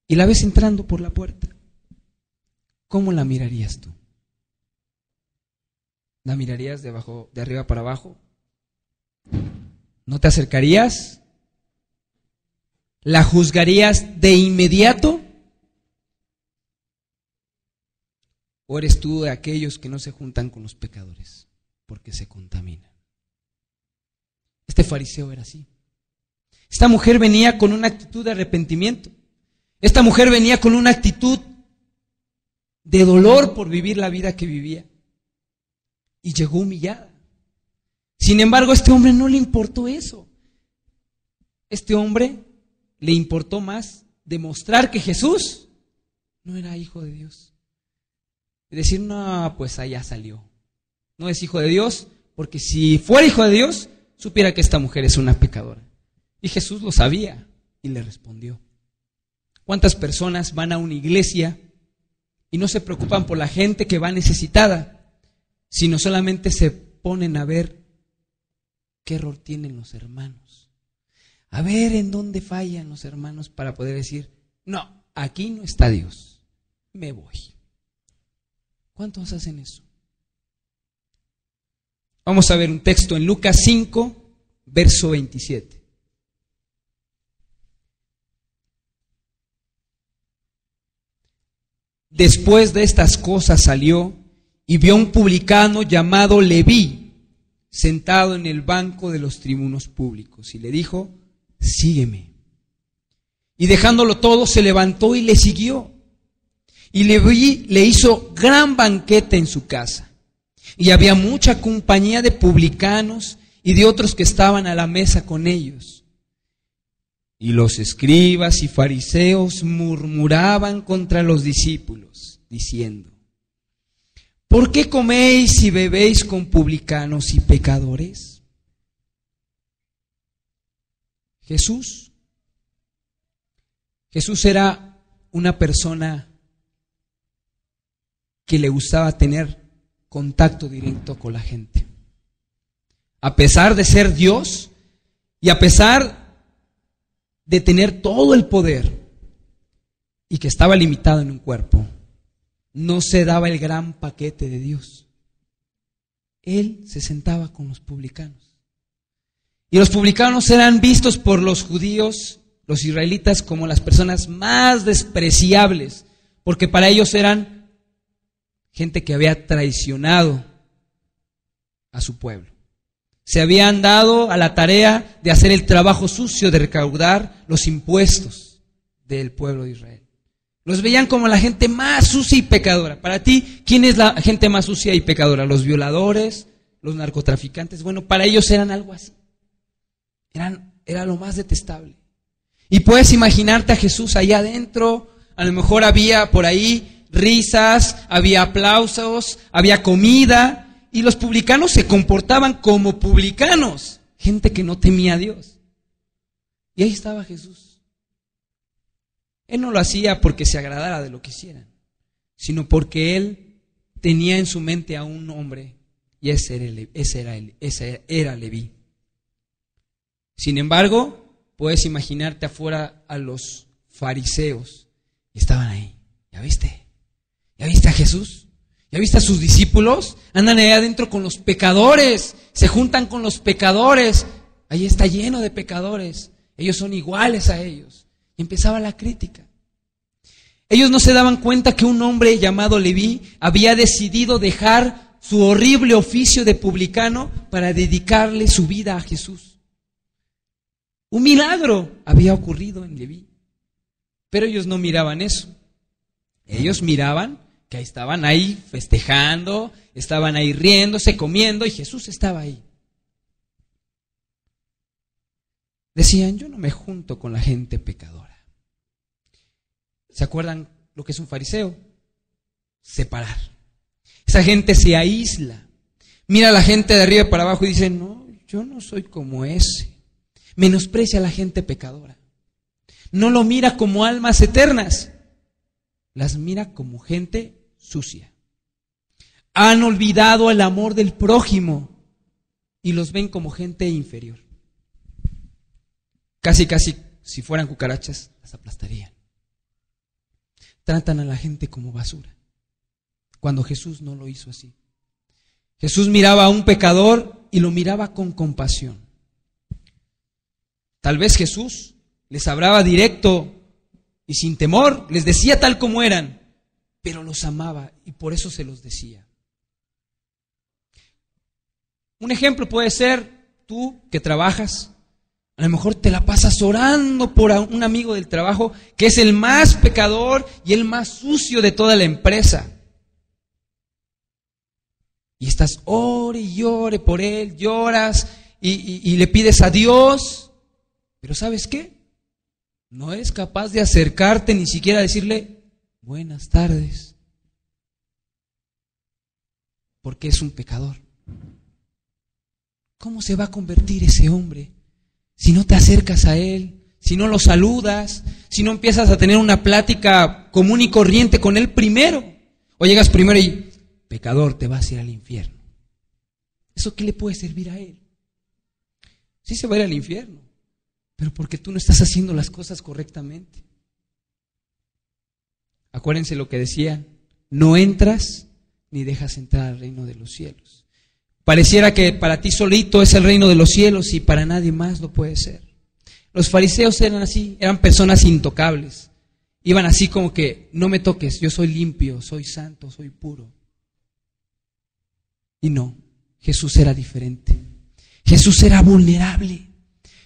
S1: y la ves entrando por la puerta. ¿Cómo la mirarías tú? ¿La mirarías de arriba para abajo? ¿No te acercarías? ¿La juzgarías de inmediato? ¿O eres tú de aquellos que no se juntan con los pecadores porque se contaminan? Este fariseo era así. Esta mujer venía con una actitud de arrepentimiento. Esta mujer venía con una actitud de dolor por vivir la vida que vivía. Y llegó humillada. Sin embargo, a este hombre no le importó eso. Este hombre le importó más demostrar que Jesús no era hijo de Dios. Y decir, no, pues allá salió. No es hijo de Dios, porque si fuera hijo de Dios, supiera que esta mujer es una pecadora. Y Jesús lo sabía y le respondió. ¿Cuántas personas van a una iglesia y no se preocupan por la gente que va necesitada, sino solamente se ponen a ver qué error tienen los hermanos? A ver en dónde fallan los hermanos para poder decir, no, aquí no está Dios, me voy. ¿Cuántos hacen eso? Vamos a ver un texto en Lucas 5, verso 27. después de estas cosas salió y vio a un publicano llamado Leví sentado en el banco de los tribunos públicos y le dijo: sígueme. Y dejándolo todo se levantó y le siguió. Y Leví le hizo gran banquete en su casa. Y había mucha compañía de publicanos y de otros que estaban a la mesa con ellos. Y los escribas y fariseos murmuraban contra los discípulos, diciendo: ¿por qué coméis y bebéis con publicanos y pecadores? Jesús era una persona que le gustaba tener contacto directo con la gente. A pesar de ser Dios y a pesar de tener todo el poder y que estaba limitado en un cuerpo, no se daba el gran paquete de Dios. Él se sentaba con los publicanos. Y los publicanos eran vistos por los judíos, los israelitas, como las personas más despreciables, porque para ellos eran gente que había traicionado a su pueblo. Se habían dado a la tarea de hacer el trabajo sucio de recaudar los impuestos del pueblo de Israel. Los veían como la gente más sucia y pecadora. Para ti, ¿quién es la gente más sucia y pecadora? ¿Los violadores? ¿Los narcotraficantes? Bueno, para ellos eran algo así. Era lo más detestable. Y puedes imaginarte a Jesús allá adentro. A lo mejor había por ahí risas, había aplausos, había comida. Y los publicanos se comportaban como publicanos, gente que no temía a Dios. Y ahí estaba Jesús. Él no lo hacía porque se agradara de lo que hicieran, sino porque Él tenía en su mente a un hombre, y ese era Leví. Sin embargo, puedes imaginarte afuera a los fariseos, y estaban ahí. ¿Ya viste? ¿Ya viste a Jesús? ¿Ya viste a sus discípulos? Andan ahí adentro con los pecadores, se juntan con los pecadores. Ahí está lleno de pecadores, ellos son iguales a ellos. Y empezaba la crítica. Ellos no se daban cuenta que un hombre llamado Leví había decidido dejar su horrible oficio de publicano para dedicarle su vida a Jesús. Un milagro había ocurrido en Leví, pero ellos no miraban eso. Ellos miraban que estaban ahí festejando, estaban ahí riéndose, comiendo, y Jesús estaba ahí. Decían: yo no me junto con la gente pecadora. ¿Se acuerdan lo que es un fariseo? Separar. Esa gente se aísla. Mira a la gente de arriba para abajo y dice: no, yo no soy como ese. Menosprecia a la gente pecadora. No lo mira como almas eternas. Las mira como gente sucia. Han olvidado el amor del prójimo y los ven como gente inferior. Casi, si fueran cucarachas, las aplastarían. Tratan a la gente como basura, cuando Jesús no lo hizo así. Jesús miraba a un pecador y lo miraba con compasión. Tal vez Jesús les hablaba directo y sin temor, les decía tal como eran, pero los amaba y por eso se los decía. Un ejemplo puede ser tú que trabajas, a lo mejor te la pasas orando por un amigo del trabajo que es el más pecador y el más sucio de toda la empresa. Y estás ore y llore por él, lloras y le pides a Dios, pero ¿sabes qué? No eres capaz de acercarte ni siquiera a decirle buenas tardes, porque es un pecador. ¿Cómo se va a convertir ese hombre si no te acercas a él, si no lo saludas, si no empiezas a tener una plática común y corriente con él primero? O llegas primero y, pecador, te vas a ir al infierno. ¿Eso qué le puede servir a él? Sí se va a ir al infierno, pero porque tú no estás haciendo las cosas correctamente. Acuérdense lo que decían: no entras ni dejas entrar al reino de los cielos. Pareciera que para ti solito es el reino de los cielos y para nadie más lo puede ser. Los fariseos eran así, eran personas intocables. Iban así como que, no me toques, yo soy limpio, soy santo, soy puro. Y no, Jesús era diferente. Jesús era vulnerable.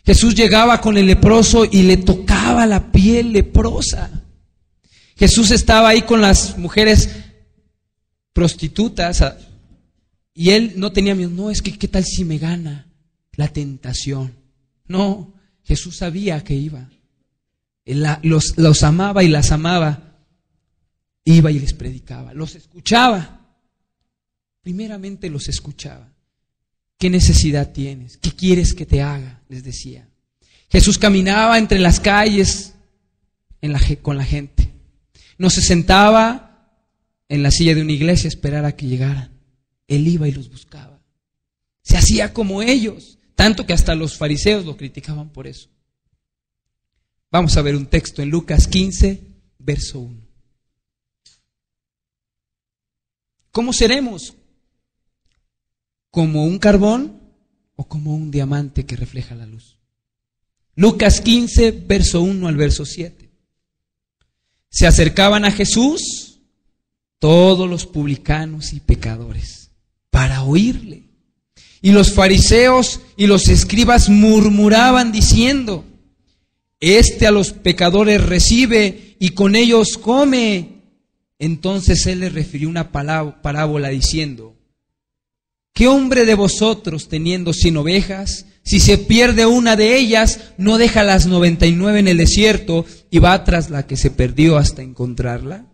S1: Jesús llegaba con el leproso y le tocaba la piel leprosa. Jesús estaba ahí con las mujeres prostitutas y él no tenía miedo. No, es que ¿qué tal si me gana la tentación? No, Jesús sabía que iba. Él los amaba y las amaba. Iba y les predicaba, los escuchaba. Primeramente los escuchaba. ¿Qué necesidad tienes? ¿Qué quieres que te haga? Les decía. Jesús caminaba entre las calles con la gente. No se sentaba en la silla de una iglesia a esperar a que llegaran. Él iba y los buscaba. Se hacía como ellos, tanto que hasta los fariseos lo criticaban por eso. Vamos a ver un texto en Lucas 15, verso 1. ¿Cómo seremos? ¿Como un carbón o como un diamante que refleja la luz? Lucas 15, verso 1 al verso 7. Se acercaban a Jesús todos los publicanos y pecadores para oírle. Y los fariseos y los escribas murmuraban diciendo: Este a los pecadores recibe y con ellos come. Entonces él les refirió una parábola diciendo: ¿Qué hombre de vosotros, teniendo 100 ovejas, si se pierde una de ellas, no deja las 99 en el desierto y va tras la que se perdió hasta encontrarla?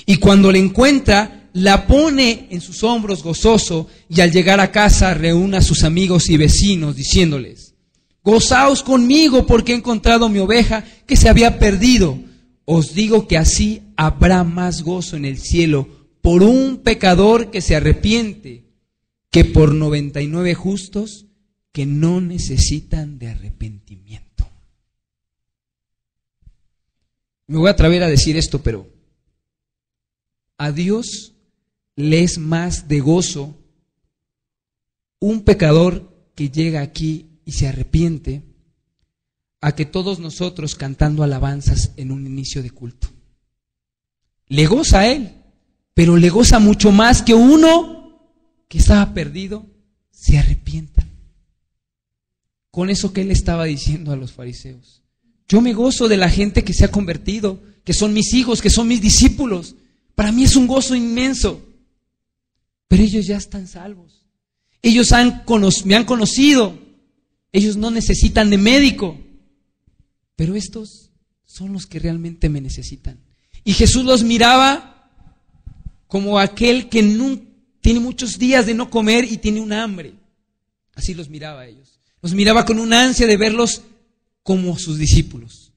S1: Y cuando la encuentra, la pone en sus hombros gozoso, y al llegar a casa reúne a sus amigos y vecinos diciéndoles: Gozaos conmigo porque he encontrado mi oveja que se había perdido. Os digo que así habrá más gozo en el cielo por un pecador que se arrepiente que por 99 justos que no necesitan de arrepentimiento. Me voy a atrever a decir esto, pero a Dios le es más de gozo un pecador que llega aquí y se arrepiente a que todos nosotros cantando alabanzas en un inicio de culto. Le goza a él, pero le goza mucho más que uno que estaba perdido se arrepienta. Con eso que él estaba diciendo a los fariseos: yo me gozo de la gente que se ha convertido, que son mis hijos, que son mis discípulos. Para mí es un gozo inmenso. Pero ellos ya están salvos. Ellos me han conocido. Ellos no necesitan de médico. Pero estos son los que realmente me necesitan. Y Jesús los miraba como aquel que tiene muchos días de no comer y tiene un hambre. Así los miraba a ellos. Los miraba con una ansia de verlos como sus discípulos,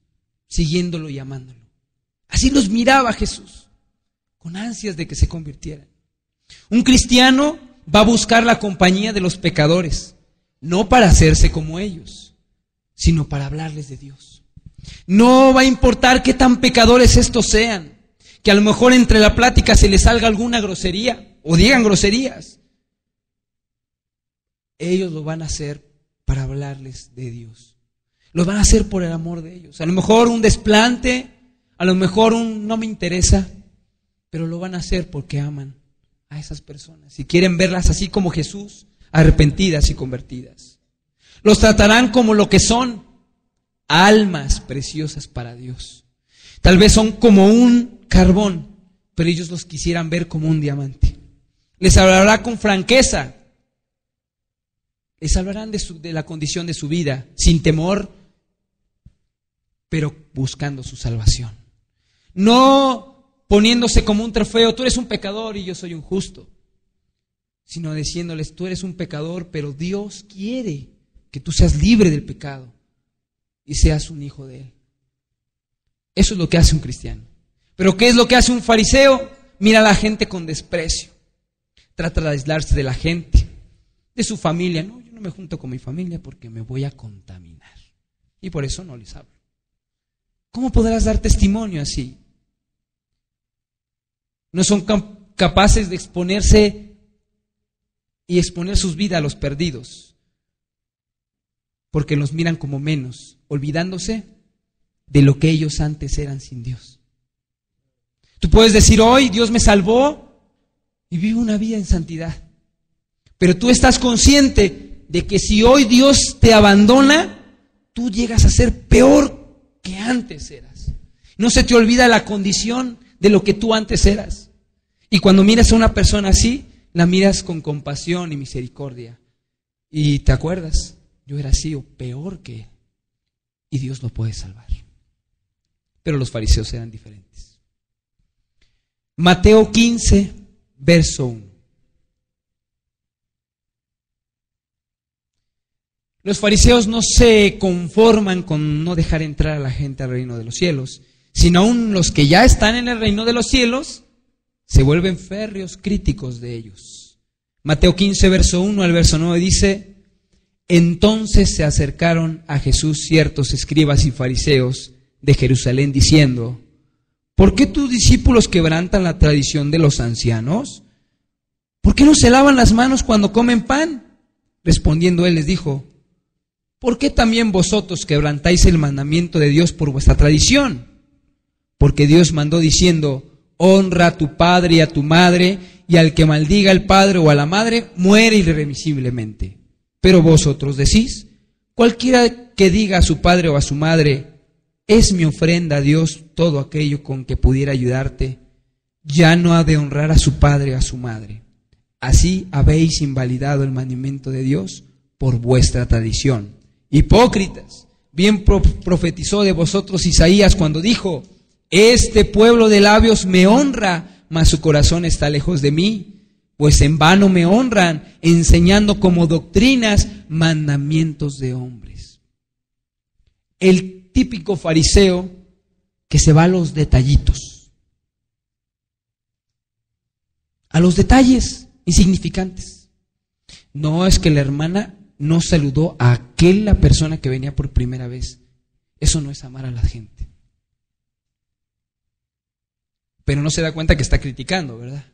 S1: siguiéndolo y amándolo. Así los miraba Jesús, con ansias de que se convirtieran. Un cristiano va a buscar la compañía de los pecadores, no para hacerse como ellos, sino para hablarles de Dios. No va a importar qué tan pecadores estos sean, que a lo mejor entre la plática se les salga alguna grosería o digan groserías. Ellos lo van a hacer para hablarles de Dios. Lo van a hacer por el amor de ellos. A lo mejor un desplante, a lo mejor no me interesa, pero lo van a hacer porque aman a esas personas y quieren verlas así como Jesús, arrepentidas y convertidas. Los tratarán como lo que son, almas preciosas para Dios. Tal vez son como un carbón, pero ellos los quisieran ver como un diamante. Les hablará con franqueza. Les hablarán de la condición de su vida, sin temor, pero buscando su salvación. No poniéndose como un trofeo: tú eres un pecador y yo soy un justo. Sino diciéndoles: tú eres un pecador, pero Dios quiere que tú seas libre del pecado y seas un hijo de Él. Eso es lo que hace un cristiano. ¿Pero qué es lo que hace un fariseo? Mira a la gente con desprecio. Trata de aislarse de la gente, de su familia. No, yo no me junto con mi familia porque me voy a contaminar. Y por eso no les hablo. ¿Cómo podrás dar testimonio así? No son capaces de exponerse y exponer sus vidas a los perdidos, porque los miran como menos, olvidándose de lo que ellos antes eran sin Dios. Tú puedes decir hoy, Dios me salvó y vivo una vida en santidad. Pero tú estás consciente de que si hoy Dios te abandona, tú llegas a ser peor que antes eras. No se te olvida la condición de lo que tú antes eras. Y cuando miras a una persona así, la miras con compasión y misericordia. Y te acuerdas, yo era así o peor que él. Y Dios lo puede salvar. Pero los fariseos eran diferentes. Mateo 15, verso 1. Los fariseos no se conforman con no dejar entrar a la gente al reino de los cielos, sino aún los que ya están en el reino de los cielos se vuelven férreos críticos de ellos. Mateo 15, verso 1 al verso 9 dice: entonces se acercaron a Jesús ciertos escribas y fariseos de Jerusalén diciendo: ¿por qué tus discípulos quebrantan la tradición de los ancianos? ¿Por qué no se lavan las manos cuando comen pan? Respondiendo él les dijo: ¿por qué también vosotros quebrantáis el mandamiento de Dios por vuestra tradición? Porque Dios mandó diciendo: honra a tu padre y a tu madre, y al que maldiga al padre o a la madre muere irremisiblemente. Pero vosotros decís: cualquiera que diga a su padre o a su madre, es mi ofrenda a Dios todo aquello con que pudiera ayudarte, ya no ha de honrar a su padre o a su madre. Así habéis invalidado el mandamiento de Dios por vuestra tradición. Hipócritas, bien profetizó de vosotros Isaías cuando dijo: este pueblo de labios me honra, mas su corazón está lejos de mí, pues en vano me honran, enseñando como doctrinas mandamientos de hombres. El típico fariseo que se va a los detallitos, a los detalles insignificantes. No es que la hermana no saludó a aquella persona que venía por primera vez. Eso no es amar a la gente. Pero no se da cuenta que está criticando, ¿verdad?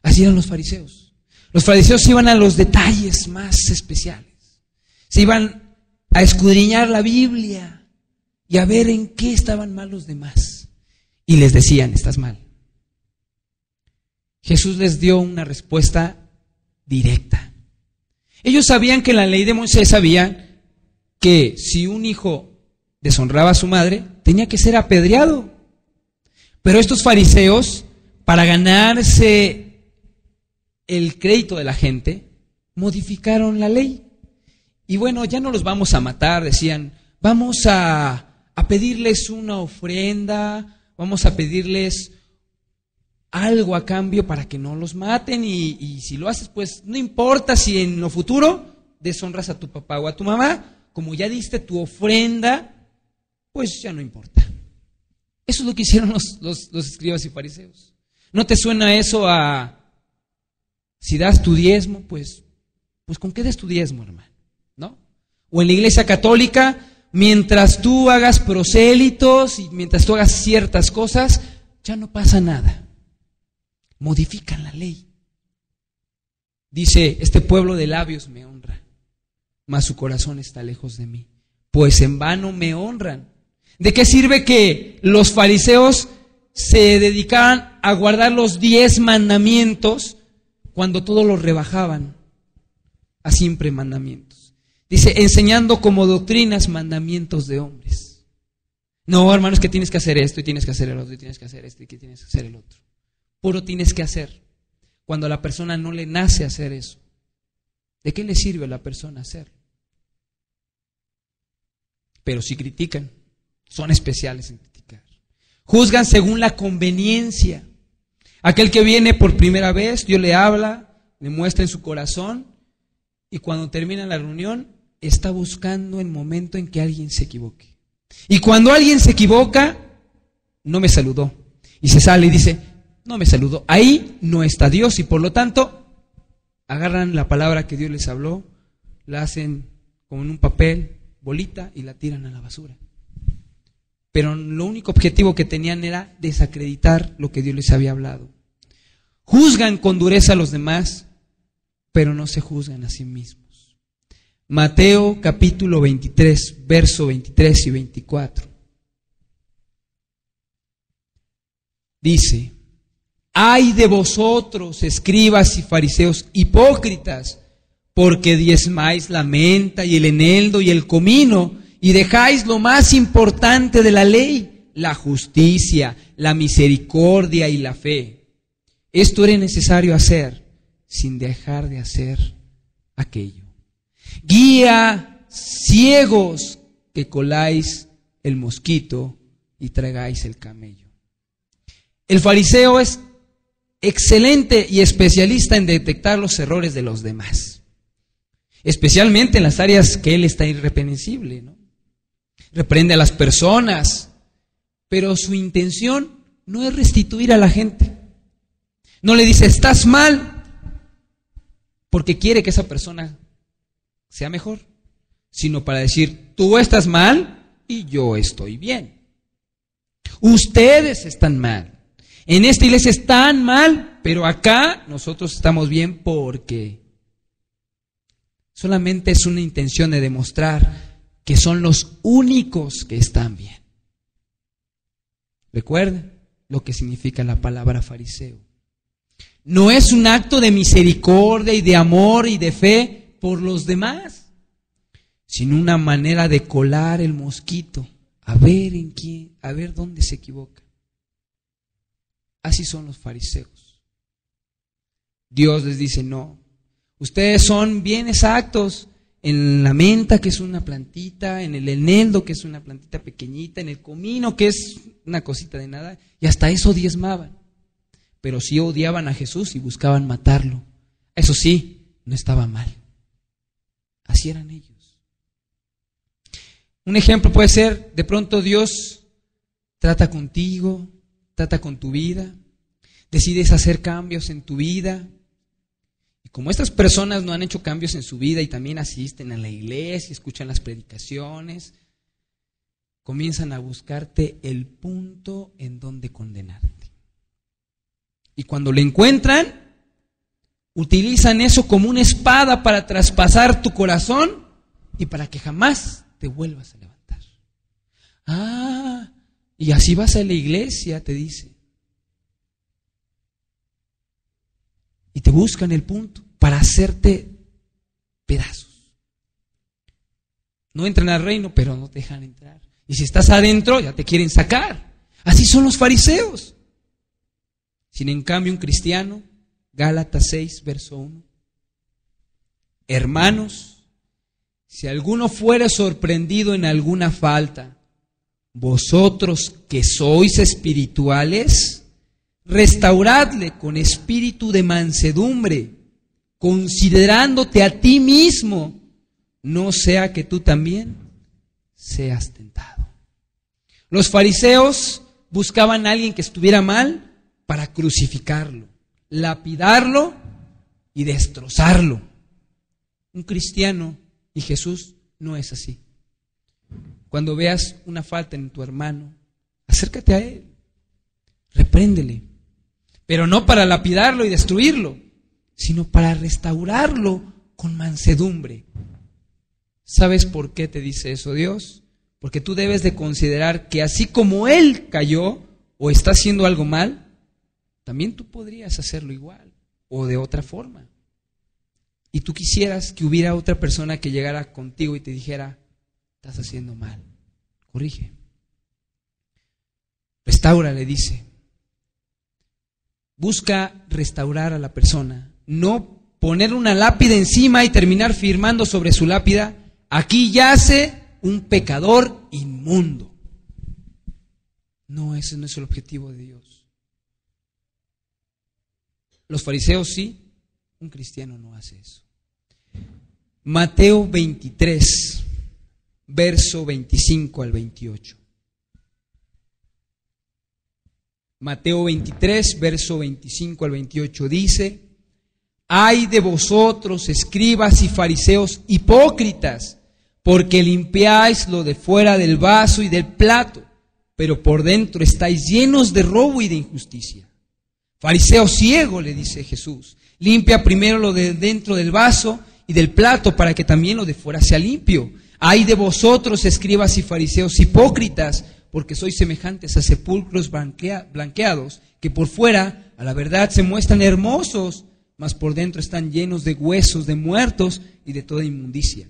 S1: Así eran los fariseos. Los fariseos iban a los detalles más especiales. Se iban a escudriñar la Biblia y a ver en qué estaban mal los demás. Y les decían: estás mal. Jesús les dio una respuesta directa. Ellos sabían que la ley de Moisés sabía que si un hijo deshonraba a su madre, tenía que ser apedreado. Pero estos fariseos, para ganarse el crédito de la gente, modificaron la ley. Y bueno, ya no los vamos a matar, decían, vamos a pedirles una ofrenda, vamos a pedirles algo a cambio para que no los maten, y si lo haces, pues no importa si en lo futuro deshonras a tu papá o a tu mamá, como ya diste tu ofrenda, pues ya no importa. Eso es lo que hicieron los escribas y fariseos. ¿No te suena eso a si das tu diezmo? Pues ¿con qué des tu diezmo, hermano? ¿No? O en la iglesia católica, mientras tú hagas prosélitos y mientras tú hagas ciertas cosas, ya no pasa nada. Modifican la ley. Dice: este pueblo de labios me honra, mas su corazón está lejos de mí, pues en vano me honran. ¿De qué sirve que los fariseos se dedicaban a guardar los 10 mandamientos cuando todos los rebajaban a siempre mandamientos? Dice: enseñando como doctrinas mandamientos de hombres. No, hermanos, que tienes que hacer esto y tienes que hacer el otro y tienes que hacer esto y que tienes que hacer el otro. Puro tienes que hacer. Cuando a la persona no le nace hacer eso, ¿de qué le sirve a la persona hacerlo? Pero si critican, son especiales en criticar. Juzgan según la conveniencia. Aquel que viene por primera vez, Dios le habla, le muestra en su corazón, y cuando termina la reunión, está buscando el momento en que alguien se equivoque. Y cuando alguien se equivoca, no me saludó. Y se sale y dice: no me saludó. Ahí no está Dios, y por lo tanto, agarran la palabra que Dios les habló, la hacen como en un papel, bolita, y la tiran a la basura. Pero lo único objetivo que tenían era desacreditar lo que Dios les había hablado. Juzgan con dureza a los demás, pero no se juzgan a sí mismos. Mateo capítulo 23, verso 23 y 24. dice: ay de vosotros, escribas y fariseos hipócritas, porque diezmáis la menta y el eneldo y el comino, y dejáis lo más importante de la ley, la justicia, la misericordia y la fe. Esto era necesario hacer, sin dejar de hacer aquello. Guía ciegos que coláis el mosquito y tragáis el camello. El fariseo es excelente y especialista en detectar los errores de los demás, especialmente en las áreas que él está irreprensible, ¿no? Reprende a las personas, pero su intención no es restituir a la gente. No le dice estás mal porque quiere que esa persona sea mejor, sino para decir tú estás mal y yo estoy bien. Ustedes están mal. En esta iglesia están mal, pero acá nosotros estamos bien porque solamente es una intención de demostrar que son los únicos que están bien. Recuerden lo que significa la palabra fariseo. No es un acto de misericordia y de amor y de fe por los demás, sino una manera de colar el mosquito, a ver dónde se equivoca. Así son los fariseos. Dios les dice: no, ustedes son bien exactos en la menta, que es una plantita, en el eneldo, que es una plantita pequeñita, en el comino, que es una cosita de nada, y hasta eso diezmaban. Pero sí odiaban a Jesús y buscaban matarlo. Eso sí, no estaba mal. Así eran ellos. Un ejemplo puede ser, de pronto Dios trata contigo, trata con tu vida, decides hacer cambios en tu vida. Y como estas personas no han hecho cambios en su vida y también asisten a la iglesia, escuchan las predicaciones, comienzan a buscarte el punto en donde condenarte. Y cuando lo encuentran, utilizan eso como una espada para traspasar tu corazón y para que jamás te vuelvas a levantar. Y así vas a la iglesia, te dice. Y te buscan el punto para hacerte pedazos. No entran al reino, pero no te dejan entrar. Y si estás adentro, ya te quieren sacar. Así son los fariseos. Sin en cambio un cristiano, Gálatas 6, verso 1. Hermanos, si alguno fuere sorprendido en alguna falta, vosotros que sois espirituales, restauradle con espíritu de mansedumbre, considerándote a ti mismo, no sea que tú también seas tentado. Los fariseos buscaban a alguien que estuviera mal para crucificarlo, lapidarlo y destrozarlo. Un cristiano y Jesús no es así. Cuando veas una falta en tu hermano, acércate a él, repréndele, pero no para lapidarlo y destruirlo, sino para restaurarlo con mansedumbre. ¿Sabes por qué te dice eso Dios? Porque tú debes de considerar que así como él cayó o está haciendo algo mal, también tú podrías hacerlo igual o de otra forma. Y tú quisieras que hubiera otra persona que llegara contigo y te dijera: estás haciendo mal, corrige. Restaura, le dice. Busca restaurar a la persona, no poner una lápida encima y terminar firmando sobre su lápida: aquí yace un pecador inmundo. No, ese no es el objetivo de Dios. Los fariseos sí, un cristiano no hace eso. Mateo 23, verso 25 al 28. Mateo 23, verso 25 al 28 dice: ay de vosotros, escribas y fariseos hipócritas, porque limpiáis lo de fuera del vaso y del plato, pero por dentro estáis llenos de robo y de injusticia. Fariseo ciego, le dice Jesús, limpia primero lo de dentro del vaso y del plato para que también lo de fuera sea limpio. Ay de vosotros, escribas y fariseos hipócritas, porque sois semejantes a sepulcros blanqueados, que por fuera, a la verdad, se muestran hermosos, mas por dentro están llenos de huesos de muertos y de toda inmundicia.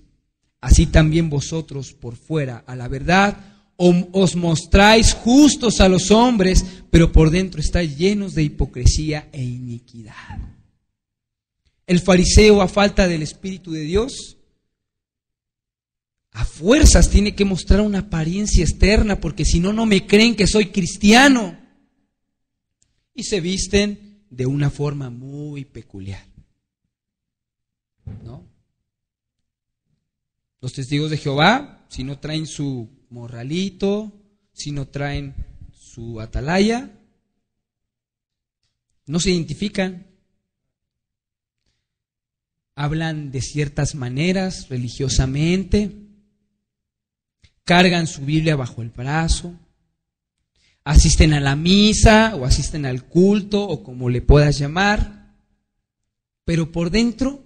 S1: Así también vosotros por fuera, a la verdad, os mostráis justos a los hombres, pero por dentro estáis llenos de hipocresía e iniquidad. El fariseo, a falta del Espíritu de Dios, a fuerzas tiene que mostrar una apariencia externa, porque si no, no me creen que soy cristiano. Y se visten de una forma muy peculiar, ¿no? Los testigos de Jehová, si no traen su morralito, si no traen su atalaya, no se identifican. Hablan de ciertas maneras religiosamente, cargan su Biblia bajo el brazo, asisten a la misa o asisten al culto o como le puedas llamar, pero por dentro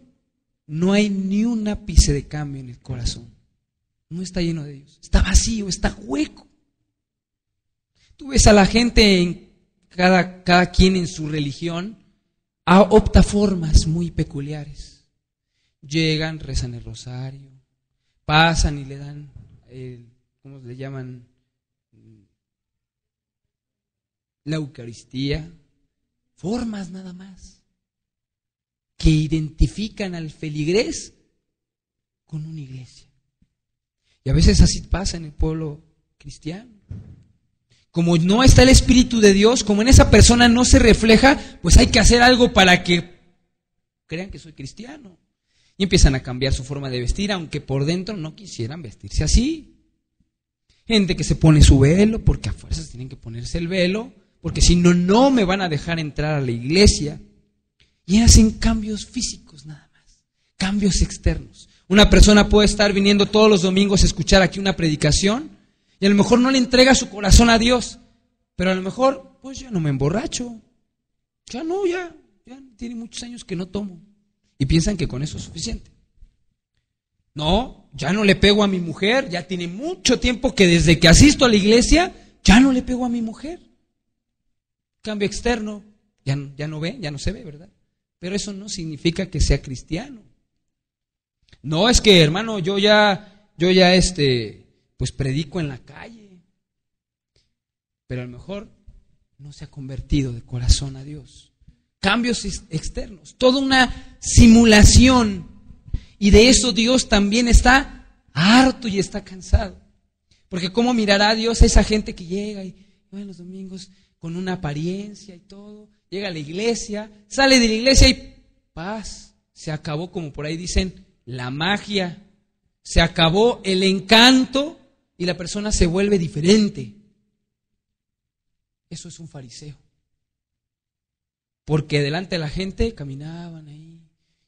S1: no hay ni un ápice de cambio en el corazón. No está lleno de Dios, está vacío, está hueco. Tú ves a la gente, en cada quien en su religión, opta formas muy peculiares. Llegan, rezan el rosario, pasan y le dan, ¿cómo le llaman? La Eucaristía. Formas nada más que identifican al feligrés con una iglesia. Y a veces así pasa en el pueblo cristiano. Como no está el Espíritu de Dios, como en esa persona no se refleja, pues hay que hacer algo para que crean que soy cristiano. Y empiezan a cambiar su forma de vestir, aunque por dentro no quisieran vestirse así. Gente que se pone su velo, porque a fuerzas tienen que ponerse el velo, porque si no, no me van a dejar entrar a la iglesia. Y hacen cambios físicos nada más, cambios externos. Una persona puede estar viniendo todos los domingos a escuchar aquí una predicación y a lo mejor no le entrega su corazón a Dios, pero a lo mejor, pues ya no me emborracho, ya tiene muchos años que no tomo. Y piensan que con eso es suficiente. No, ya no le pego a mi mujer, ya tiene mucho tiempo que desde que asisto a la iglesia, ya no le pego a mi mujer. Cambio externo, ya no ve, ya no se ve, ¿verdad? Pero eso no significa que sea cristiano. No, es que hermano, yo ya pues predico en la calle, pero a lo mejor no se ha convertido de corazón a Dios. Cambios externos, toda una simulación, y de eso Dios también está harto y está cansado. Porque ¿cómo mirará a Dios a esa gente que llega y va en los domingos con una apariencia y todo, llega a la iglesia, sale de la iglesia y paz, se acabó, como por ahí dicen, la magia, se acabó el encanto y la persona se vuelve diferente? Eso es un fariseo. Porque delante de la gente caminaban ahí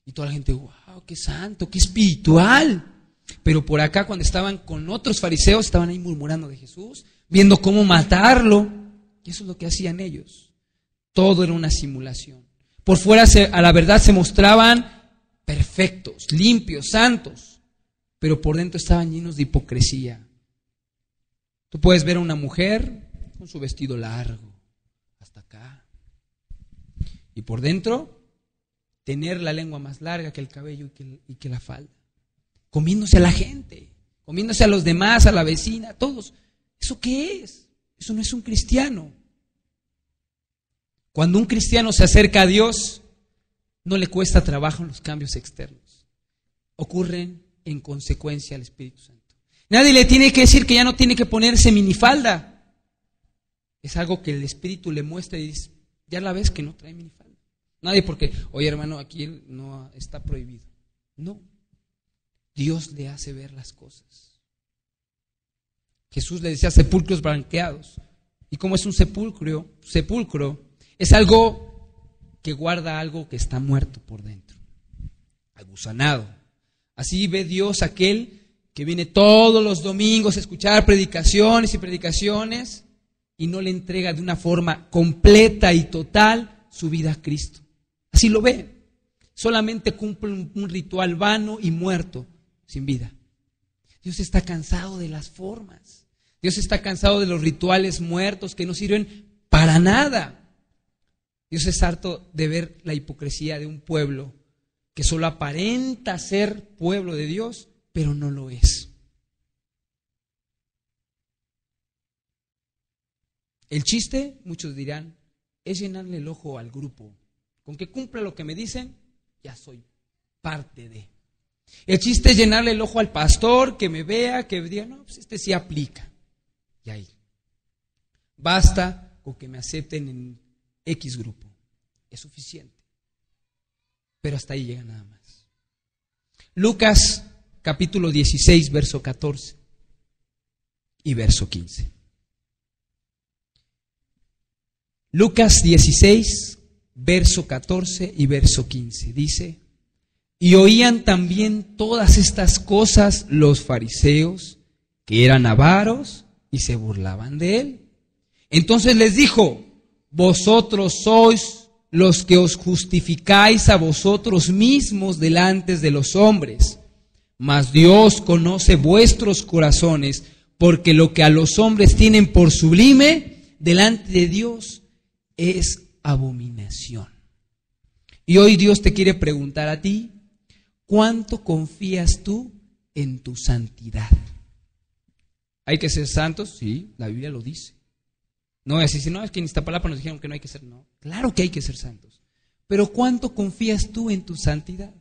S1: y toda la gente, wow, qué santo, qué espiritual. Pero por acá, cuando estaban con otros fariseos, estaban ahí murmurando de Jesús, viendo cómo matarlo. Y eso es lo que hacían ellos. Todo era una simulación. Por fuera, a la verdad, se mostraban perfectos, limpios, santos, pero por dentro estaban llenos de hipocresía. Tú puedes ver a una mujer con su vestido largo, hasta acá, y por dentro tener la lengua más larga que el cabello y que la falda, comiéndose a la gente, comiéndose a los demás, a la vecina, a todos. ¿Eso qué es? Eso no es un cristiano. Cuando un cristiano se acerca a Dios, no le cuesta trabajo en los cambios externos. Ocurren en consecuencia al Espíritu Santo. Nadie le tiene que decir que ya no tiene que ponerse minifalda. Es algo que el Espíritu le muestra y dice, ya la ves que no trae minifalda. Nadie porque, oye hermano, aquí no está prohibido. No. Dios le hace ver las cosas. Jesús le decía sepulcros blanqueados. ¿Y cómo es un sepulcro? Sepulcro es algo que guarda algo que está muerto por dentro, agusanado. Así ve Dios aquel que viene todos los domingos a escuchar predicaciones y predicaciones y no le entrega de una forma completa y total su vida a Cristo. Así lo ve. Solamente cumple un ritual vano y muerto, sin vida. Dios está cansado de las formas. Dios está cansado de los rituales muertos que no sirven para nada. Dios es harto de ver la hipocresía de un pueblo que solo aparenta ser pueblo de Dios, pero no lo es. El chiste, muchos dirán, es llenarle el ojo al grupo. Con que cumpla lo que me dicen, ya soy parte de. El chiste es llenarle el ojo al pastor, que me vea, que diga, no, pues este sí aplica. Y ahí. Basta con que me acepten en X grupo. Es suficiente. Pero hasta ahí llega nada más. Lucas capítulo 16, verso 14 y verso 15. Lucas 16, verso 14 y verso 15. Dice: y oían también todas estas cosas los fariseos, que eran avaros, y se burlaban de él. Entonces les dijo: vosotros sois los que os justificáis a vosotros mismos delante de los hombres, mas Dios conoce vuestros corazones, porque lo que a los hombres tienen por sublime, delante de Dios es abominación. Y hoy Dios te quiere preguntar a ti: ¿cuánto confías tú en tu santidad? ¿Hay que ser santos? Sí, la Biblia lo dice. No es así, no, es que en Iztapalapa nos dijeron que no hay que ser, no. Claro que hay que ser santos. Pero ¿cuánto confías tú en tu santidad?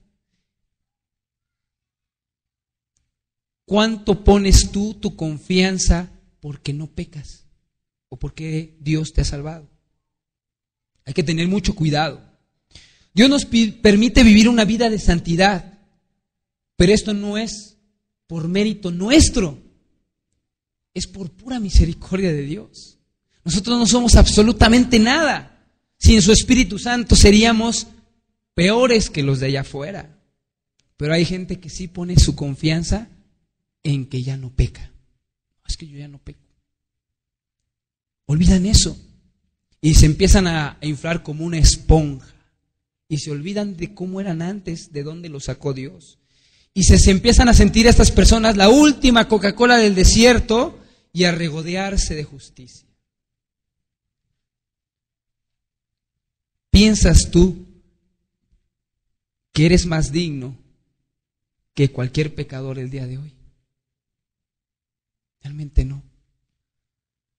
S1: ¿Cuánto pones tú tu confianza porque no pecas? ¿O porque Dios te ha salvado? Hay que tener mucho cuidado. Dios nos permite vivir una vida de santidad, pero esto no es por mérito nuestro, es por pura misericordia de Dios. Nosotros no somos absolutamente nada. Sin su Espíritu Santo seríamos peores que los de allá afuera. Pero hay gente que sí pone su confianza en que ya no peca. Es que yo ya no peco. Olvidan eso y se empiezan a inflar como una esponja. Y se olvidan de cómo eran antes, de dónde los sacó Dios. Y se empiezan a sentir a estas personas la última Coca-Cola del desierto y a regodearse de justicia. ¿Piensas tú que eres más digno que cualquier pecador el día de hoy? Realmente no.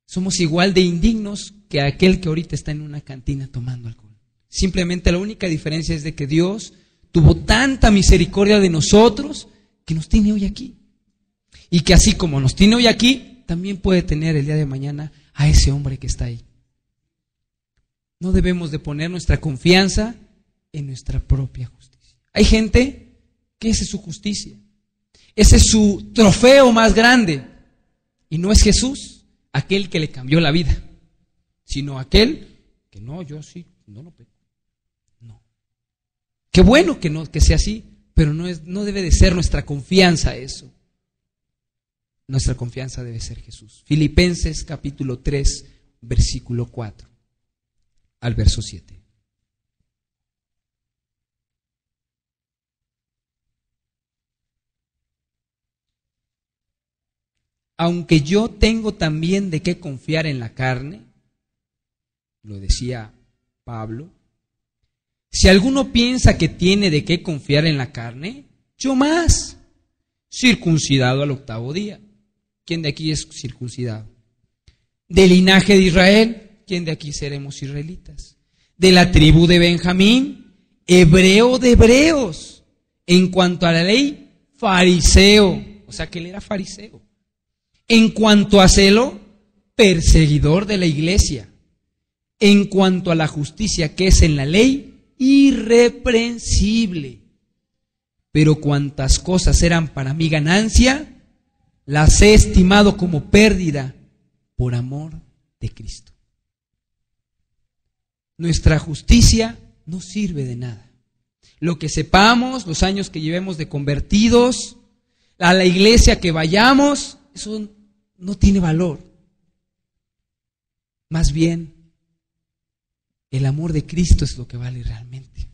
S1: Somos igual de indignos que aquel que ahorita está en una cantina tomando alcohol. Simplemente la única diferencia es de que Dios tuvo tanta misericordia de nosotros que nos tiene hoy aquí. Y que así como nos tiene hoy aquí, también puede tener el día de mañana a ese hombre que está ahí. No debemos de poner nuestra confianza en nuestra propia justicia. Hay gente que esa es su justicia. Ese es su trofeo más grande. Y no es Jesús, aquel que le cambió la vida, sino aquel que no, yo sí, no peco. No. Qué bueno que sea así, pero no debe de ser nuestra confianza eso. Nuestra confianza debe ser Jesús. Filipenses capítulo 3, versículo 4 al verso 7. Aunque yo tengo también de qué confiar en la carne, lo decía Pablo, si alguno piensa que tiene de qué confiar en la carne, yo más, circuncidado al 8º día. ¿Quién de aquí es circuncidado? Del linaje de Israel. ¿Quién de aquí seremos israelitas? De la tribu de Benjamín, hebreo de hebreos. En cuanto a la ley, fariseo. O sea que él era fariseo. En cuanto a celo, perseguidor de la iglesia. En cuanto a la justicia que es en la ley, irreprensible. Pero cuantas cosas eran para mi ganancia, las he estimado como pérdida por amor de Cristo. Nuestra justicia no sirve de nada. Lo que sepamos, los años que llevemos de convertidos, a la iglesia que vayamos, eso no tiene valor. Más bien, el amor de Cristo es lo que vale realmente.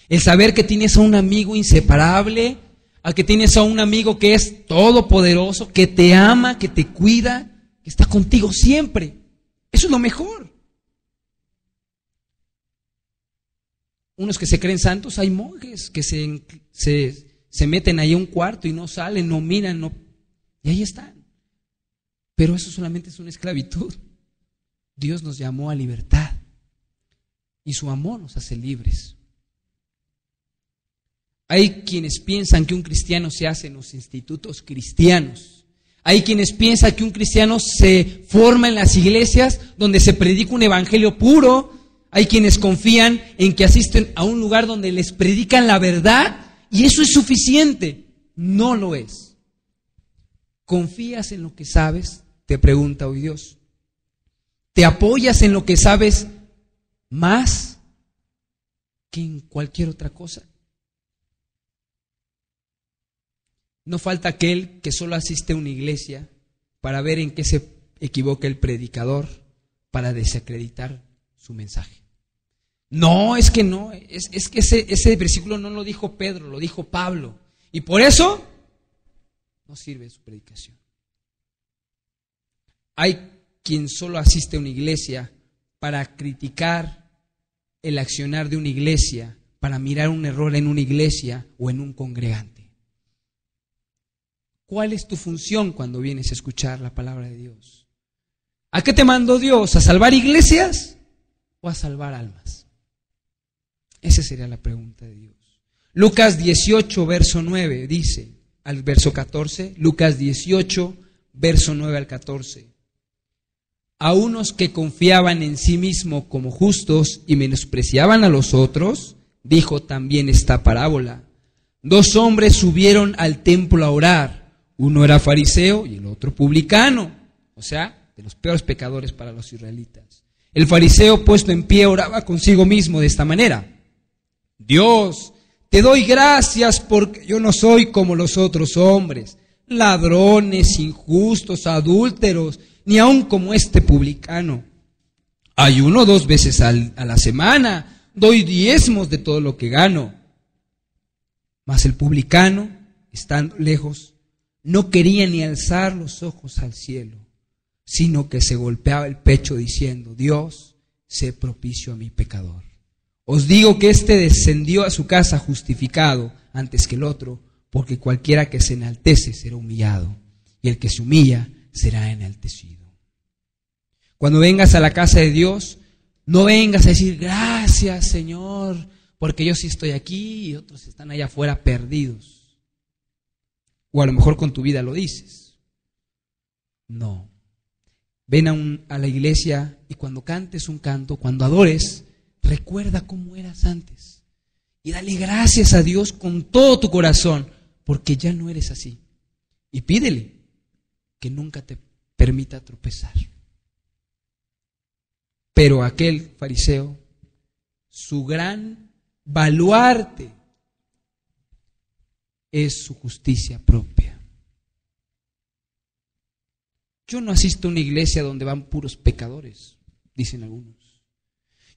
S1: El saber que tienes a un amigo inseparable, al que tienes a un amigo que es todopoderoso, que te ama, que te cuida, que está contigo siempre. Eso es lo mejor. Unos que se creen santos, hay monjes que se meten ahí a un cuarto y no salen, no miran, y ahí están. Pero eso solamente es una esclavitud. Dios nos llamó a libertad y su amor nos hace libres. Hay quienes piensan que un cristiano se hace en los institutos cristianos. Hay quienes piensan que un cristiano se forma en las iglesias donde se predica un evangelio puro. Hay quienes confían en que asisten a un lugar donde les predican la verdad y eso es suficiente. No lo es. ¿Confías en lo que sabes? Te pregunta hoy Dios. ¿Te apoyas en lo que sabes más que en cualquier otra cosa? No falta aquel que solo asiste a una iglesia para ver en qué se equivoca el predicador, para desacreditar su mensaje. No, es que no, es que ese versículo no lo dijo Pedro, lo dijo Pablo. Y por eso no sirve su predicación. Hay quien solo asiste a una iglesia para criticar el accionar de una iglesia, para mirar un error en una iglesia o en un congregante. ¿Cuál es tu función cuando vienes a escuchar la palabra de Dios? ¿A qué te mandó Dios? ¿A salvar iglesias o a salvar almas? Esa sería la pregunta de Dios. Lucas 18, verso 9 dice, al verso 14, Lucas 18, verso 9 al 14. A unos que confiaban en sí mismos como justos y menospreciaban a los otros, dijo también esta parábola. 2 hombres subieron al templo a orar. Uno era fariseo y el otro publicano, o sea, de los peores pecadores para los israelitas. El fariseo, puesto en pie, oraba consigo mismo de esta manera: Dios, te doy gracias porque yo no soy como los otros hombres, ladrones, injustos, adúlteros, ni aun como este publicano. Ayuno 2 veces a la semana, doy diezmos de todo lo que gano. Mas el publicano, estando lejos, no quería ni alzar los ojos al cielo, sino que se golpeaba el pecho diciendo: Dios, sé propicio a mi pecador. Os digo que éste descendió a su casa justificado antes que el otro, porque cualquiera que se enaltece será humillado, y el que se humilla será enaltecido. Cuando vengas a la casa de Dios, no vengas a decir: gracias, Señor, porque yo sí estoy aquí y otros están allá afuera perdidos. O a lo mejor con tu vida lo dices. No. Ven a la iglesia y cuando cantes un canto, cuando adores, recuerda cómo eras antes. Y dale gracias a Dios con todo tu corazón, porque ya no eres así. Y pídele que nunca te permita tropezar. Pero aquel fariseo, su gran baluarte es su justicia propia. Yo no asisto a una iglesia donde van puros pecadores, dicen algunos.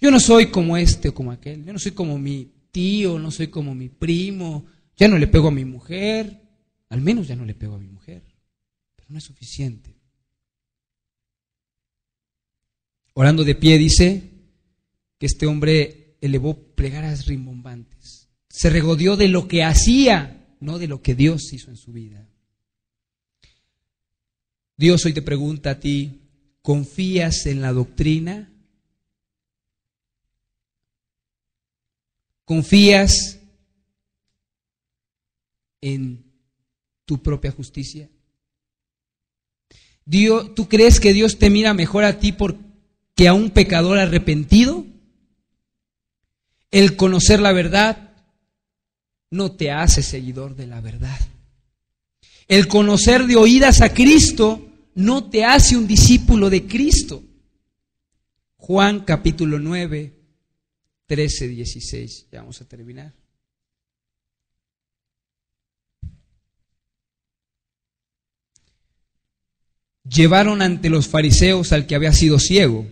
S1: Yo no soy como este o como aquel. Yo no soy como mi tío, no soy como mi primo. Ya no le pego a mi mujer. Al menos ya no le pego a mi mujer. Pero no es suficiente. Orando de pie dice que este hombre elevó plegarias rimbombantes. Se regodeó de lo que hacía, no de lo que Dios hizo en su vida. Dios hoy te pregunta a ti: ¿confías en la doctrina? ¿Confías en tu propia justicia? ¿Tú crees que Dios te mira mejor a ti que a un pecador arrepentido? El conocer la verdad no te hace seguidor de la verdad. El conocer de oídas a Cristo no te hace un discípulo de Cristo. Juan capítulo 9, 13, 16. Ya vamos a terminar. Llevaron ante los fariseos al que había sido ciego.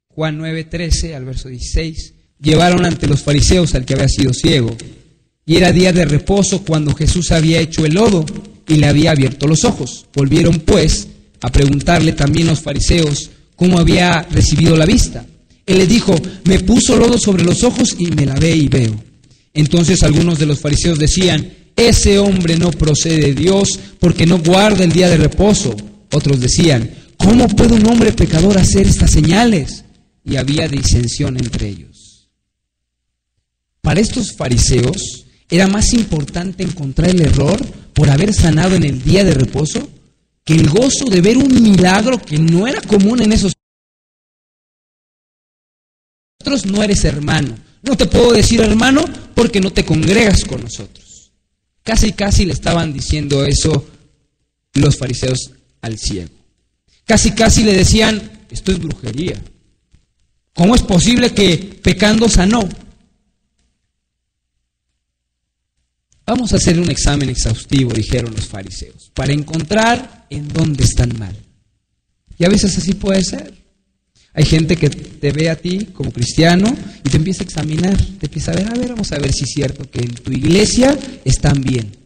S1: Juan 9, 13 al verso 16. Llevaron ante los fariseos al que había sido ciego. Y era día de reposo cuando Jesús había hecho el lodo y le había abierto los ojos. Volvieron pues a preguntarle también los fariseos cómo había recibido la vista. Él les dijo: me puso lodo sobre los ojos y me lavé y veo. Entonces algunos de los fariseos decían: ese hombre no procede de Dios, porque no guarda el día de reposo. Otros decían: ¿cómo puede un hombre pecador hacer estas señales? Y había disensión entre ellos. Para estos fariseos era más importante encontrar el error por haber sanado en el día de reposo que el gozo de ver un milagro que no era común en esos. Nosotros no eres hermano. No te puedo decir hermano porque no te congregas con nosotros. Casi le estaban diciendo eso los fariseos al ciego. Casi le decían: esto es brujería. ¿Cómo es posible que pecando sanó? Vamos a hacer un examen exhaustivo, dijeron los fariseos, para encontrar en dónde están mal. Y a veces así puede ser. Hay gente que te ve a ti como cristiano y te empieza a examinar, te empieza a ver, vamos a ver si es cierto que en tu iglesia están bien.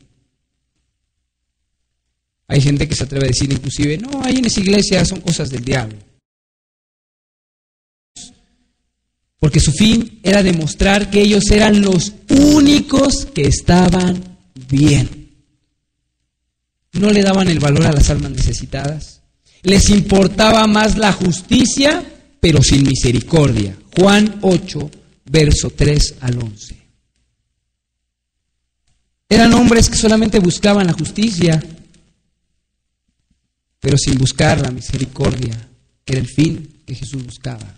S1: Hay gente que se atreve a decir inclusive: no, ahí en esa iglesia son cosas del diablo. Porque su fin era demostrar que ellos eran los únicos que estaban bien. No le daban el valor a las almas necesitadas. Les importaba más la justicia, pero sin misericordia. Juan 8, verso 3 al 11. Eran hombres que solamente buscaban la justicia, pero sin buscar la misericordia, que era el fin que Jesús buscaba.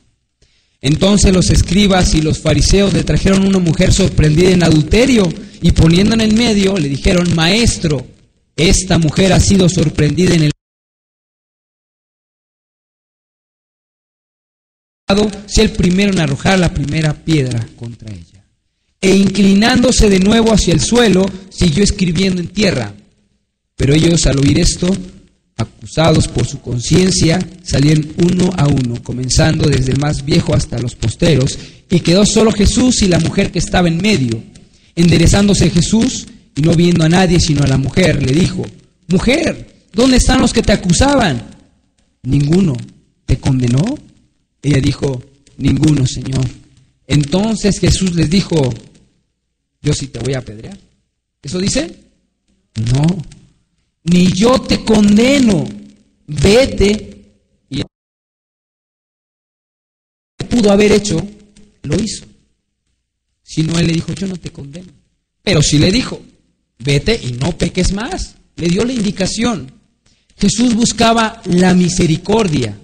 S1: Entonces los escribas y los fariseos le trajeron una mujer sorprendida en adulterio y poniéndola en medio le dijeron: maestro, esta mujer ha sido sorprendida en el sea el primero en arrojar la primera piedra contra ella. E inclinándose de nuevo hacia el suelo, siguió escribiendo en tierra. Pero ellos, al oír esto, acusados por su conciencia, salieron uno a uno, comenzando desde el más viejo hasta los posteros, y quedó solo Jesús y la mujer que estaba en medio. Enderezándose Jesús, y no viendo a nadie sino a la mujer, le dijo: mujer, ¿dónde están los que te acusaban? ¿Ninguno te condenó? Ella dijo: ninguno, Señor. Entonces Jesús les dijo: yo sí te voy a apedrear. ¿Eso dice? No, ni yo te condeno. Vete. Y pudo haber hecho, lo hizo. Si no, él le dijo: yo no te condeno. Pero sí le dijo: vete y no peques más. Le dio la indicación. Jesús buscaba la misericordia.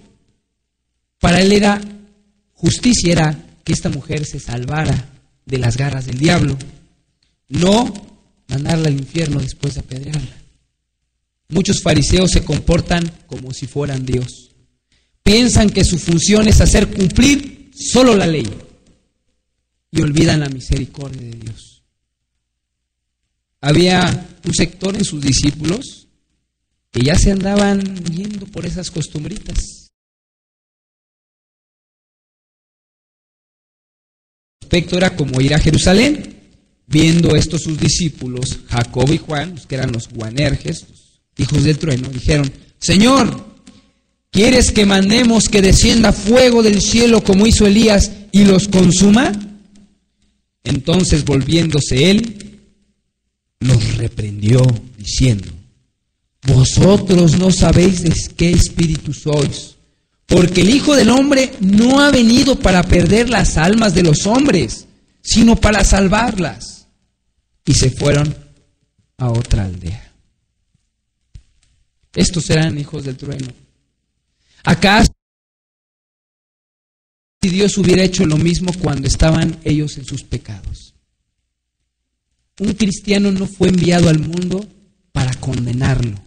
S1: Para él era justicia, era que esta mujer se salvara de las garras del diablo, no mandarla al infierno después de apedrearla. Muchos fariseos se comportan como si fueran Dios. Piensan que su función es hacer cumplir solo la ley y olvidan la misericordia de Dios. Había un sector en sus discípulos que ya se andaban yendo por esas costumbritas. Era como ir a Jerusalén, viendo esto sus discípulos, Jacobo y Juan, que eran los Boanerges, los hijos del trueno, dijeron: Señor, ¿quieres que mandemos que descienda fuego del cielo como hizo Elías y los consuma? Entonces, volviéndose él, los reprendió, diciendo: vosotros no sabéis de qué espíritu sois, porque el Hijo del Hombre no ha venido para perder las almas de los hombres, sino para salvarlas. Y se fueron a otra aldea. Estos eran hijos del trueno. ¿Acaso si Dios hubiera hecho lo mismo cuando estaban ellos en sus pecados? Un cristiano no fue enviado al mundo para condenarlo,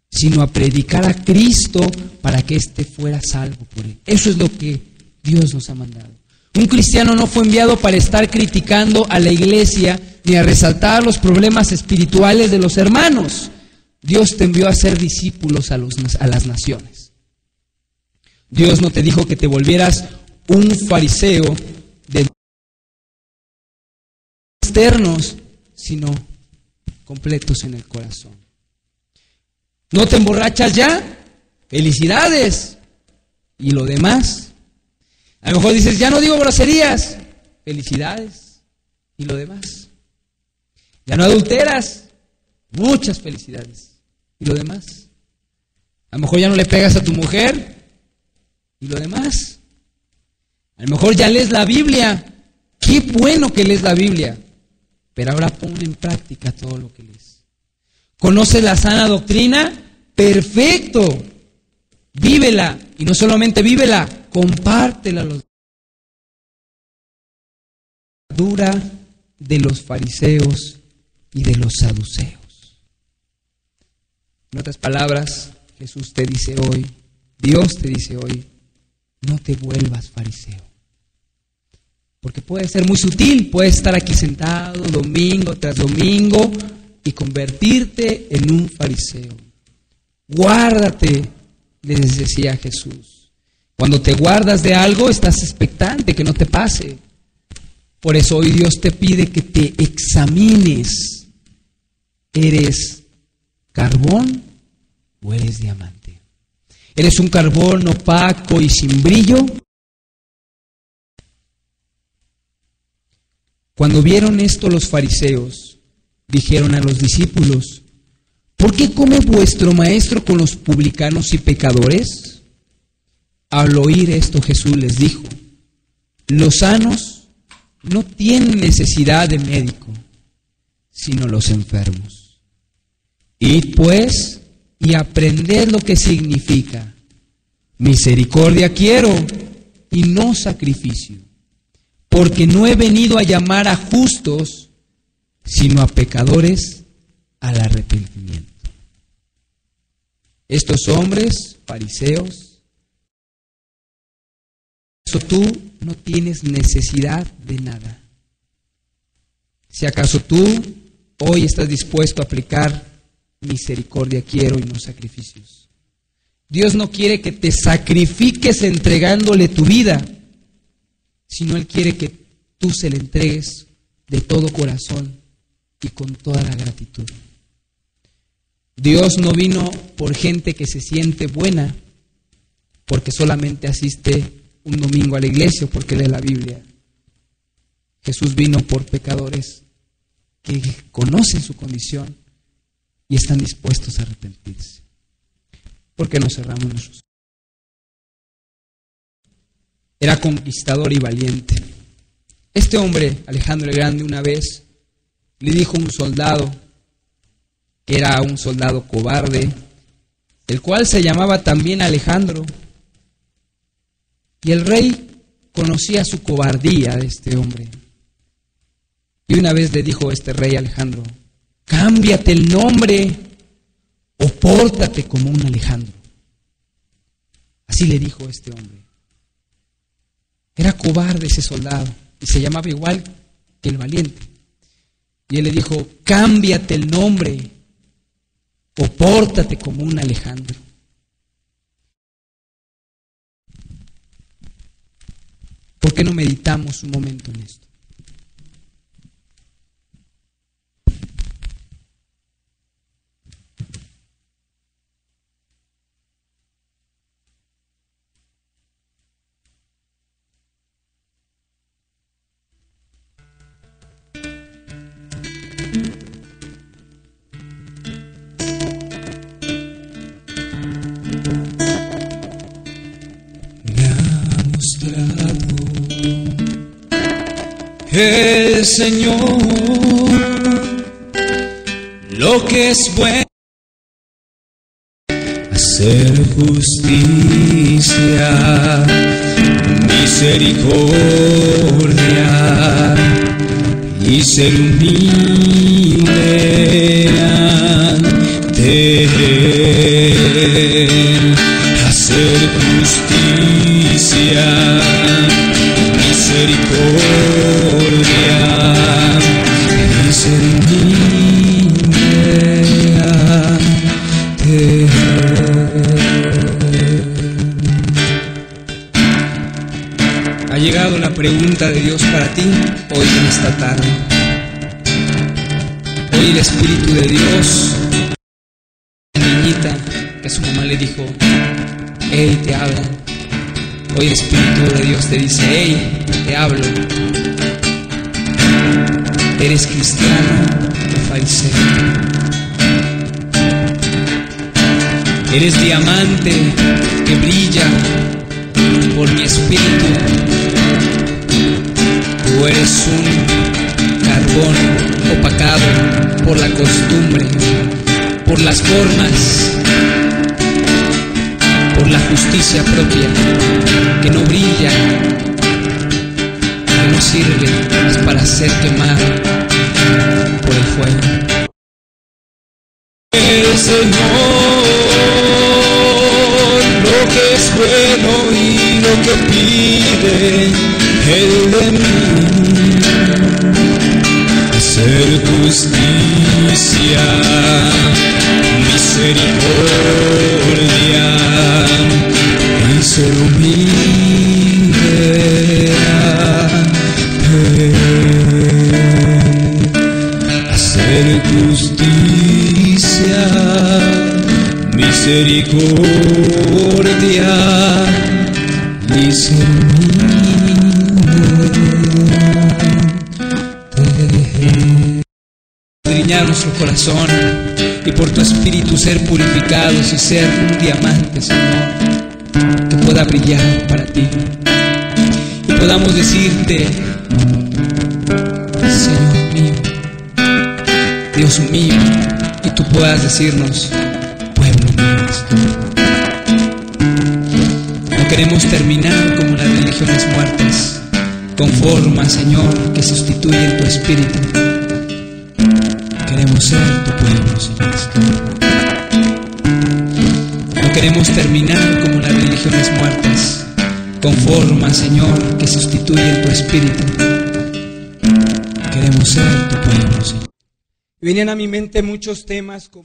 S1: sino a predicar a Cristo para que éste fuera salvo por él. Eso es lo que Dios nos ha mandado. Un cristiano no fue enviado para estar criticando a la iglesia ni a resaltar los problemas espirituales de los hermanos. Dios te envió a ser discípulos a las naciones. Dios no te dijo que te volvieras un fariseo de externos, sino completos en el corazón. ¿No te emborrachas ya? Felicidades. ¿Y lo demás? A lo mejor dices, ya no digo groserías. Felicidades. ¿Y lo demás? Ya no adulteras. Muchas felicidades. ¿Y lo demás? A lo mejor ya no le pegas a tu mujer. ¿Y lo demás? A lo mejor ya lees la Biblia. Qué bueno que lees la Biblia. Pero ahora pon en práctica todo lo que lees. ¿Conoces la sana doctrina? Perfecto. Vívela. Y no solamente vívela, compártela a los dura de los fariseos y de los saduceos. En otras palabras, Jesús te dice hoy, Dios te dice hoy, no te vuelvas fariseo. Porque puede ser muy sutil, puedes estar aquí sentado domingo tras domingo y convertirte en un fariseo. Guárdate, les decía Jesús. Cuando te guardas de algo, estás expectante que no te pase. Por eso hoy Dios te pide que te examines. ¿Eres carbón o eres diamante? ¿Eres un carbón opaco y sin brillo? Cuando vieron esto los fariseos, dijeron a los discípulos, ¿por qué come vuestro maestro con los publicanos y pecadores? Al oír esto Jesús les dijo, los sanos no tienen necesidad de médico, sino los enfermos. Id pues y aprended lo que significa, misericordia quiero y no sacrificio, porque no he venido a llamar a justos, sino a pecadores al arrepentimiento. Estos hombres, fariseos, eso tú no tienes necesidad de nada. Si acaso tú hoy estás dispuesto a aplicar misericordia quiero y no sacrificios. Dios no quiere que te sacrifiques entregándole tu vida, sino Él quiere que tú se le entregues de todo corazón y con toda la gratitud. Dios no vino por gente que se siente buena, porque solamente asiste un domingo a la iglesia o porque lee la Biblia. Jesús vino por pecadores que conocen su condición y están dispuestos a arrepentirse. ¿Por qué no cerramos nuestros ojos? Era conquistador y valiente. Este hombre, Alejandro el Grande, una vez le dijo a un soldado, que era un soldado cobarde, el cual se llamaba también Alejandro, y el rey conocía su cobardía de este hombre. Y una vez le dijo este rey a Alejandro, cámbiate el nombre o pórtate como un Alejandro. Así le dijo este hombre. Era cobarde ese soldado y se llamaba igual que el valiente. Y él le dijo, cámbiate el nombre o pórtate como un Alejandro. ¿Por qué no meditamos un momento en esto?
S2: El Señor, lo que es bueno, hacer justicia, misericordia y ser humilde ante Él, hacer justicia, misericordia y ser humilde ante Él.
S1: Ha llegado la pregunta de Dios para ti hoy en esta tarde. Hoy el Espíritu de Dios, la niñita que a su mamá le dijo, Él te habla. Hoy el Espíritu de Dios te dice: hey, te hablo. ¿Eres cristiano o fariseo? ¿Eres diamante que brilla por mi Espíritu? ¿O eres un carbón opacado por la costumbre, por las formas, por la justicia propia, que no brilla, que no sirve más para ser quemado por el fuego?
S2: El Señor, lo que es bueno y lo que pide Él de mí, hacer justicia, misericordia y ser humilde ante Él. Hacer justicia, misericordia y ser humilde.
S1: Escudriñar nuestro corazón y por tu Espíritu ser purificados y ser un diamante, Señor, que pueda brillar para ti y podamos decirte: Señor mío, Dios mío, y tú puedas decirnos: pueblo mío. No queremos terminar como las religiones muertas, con formas, Señor, que sustituyen tu Espíritu. Queremos ser tu pueblo, Señor. No queremos terminar como las religiones muertas, con formas, Señor, que sustituyen tu Espíritu. Queremos ser tu pueblo, Señor. Venían a mi mente muchos temas como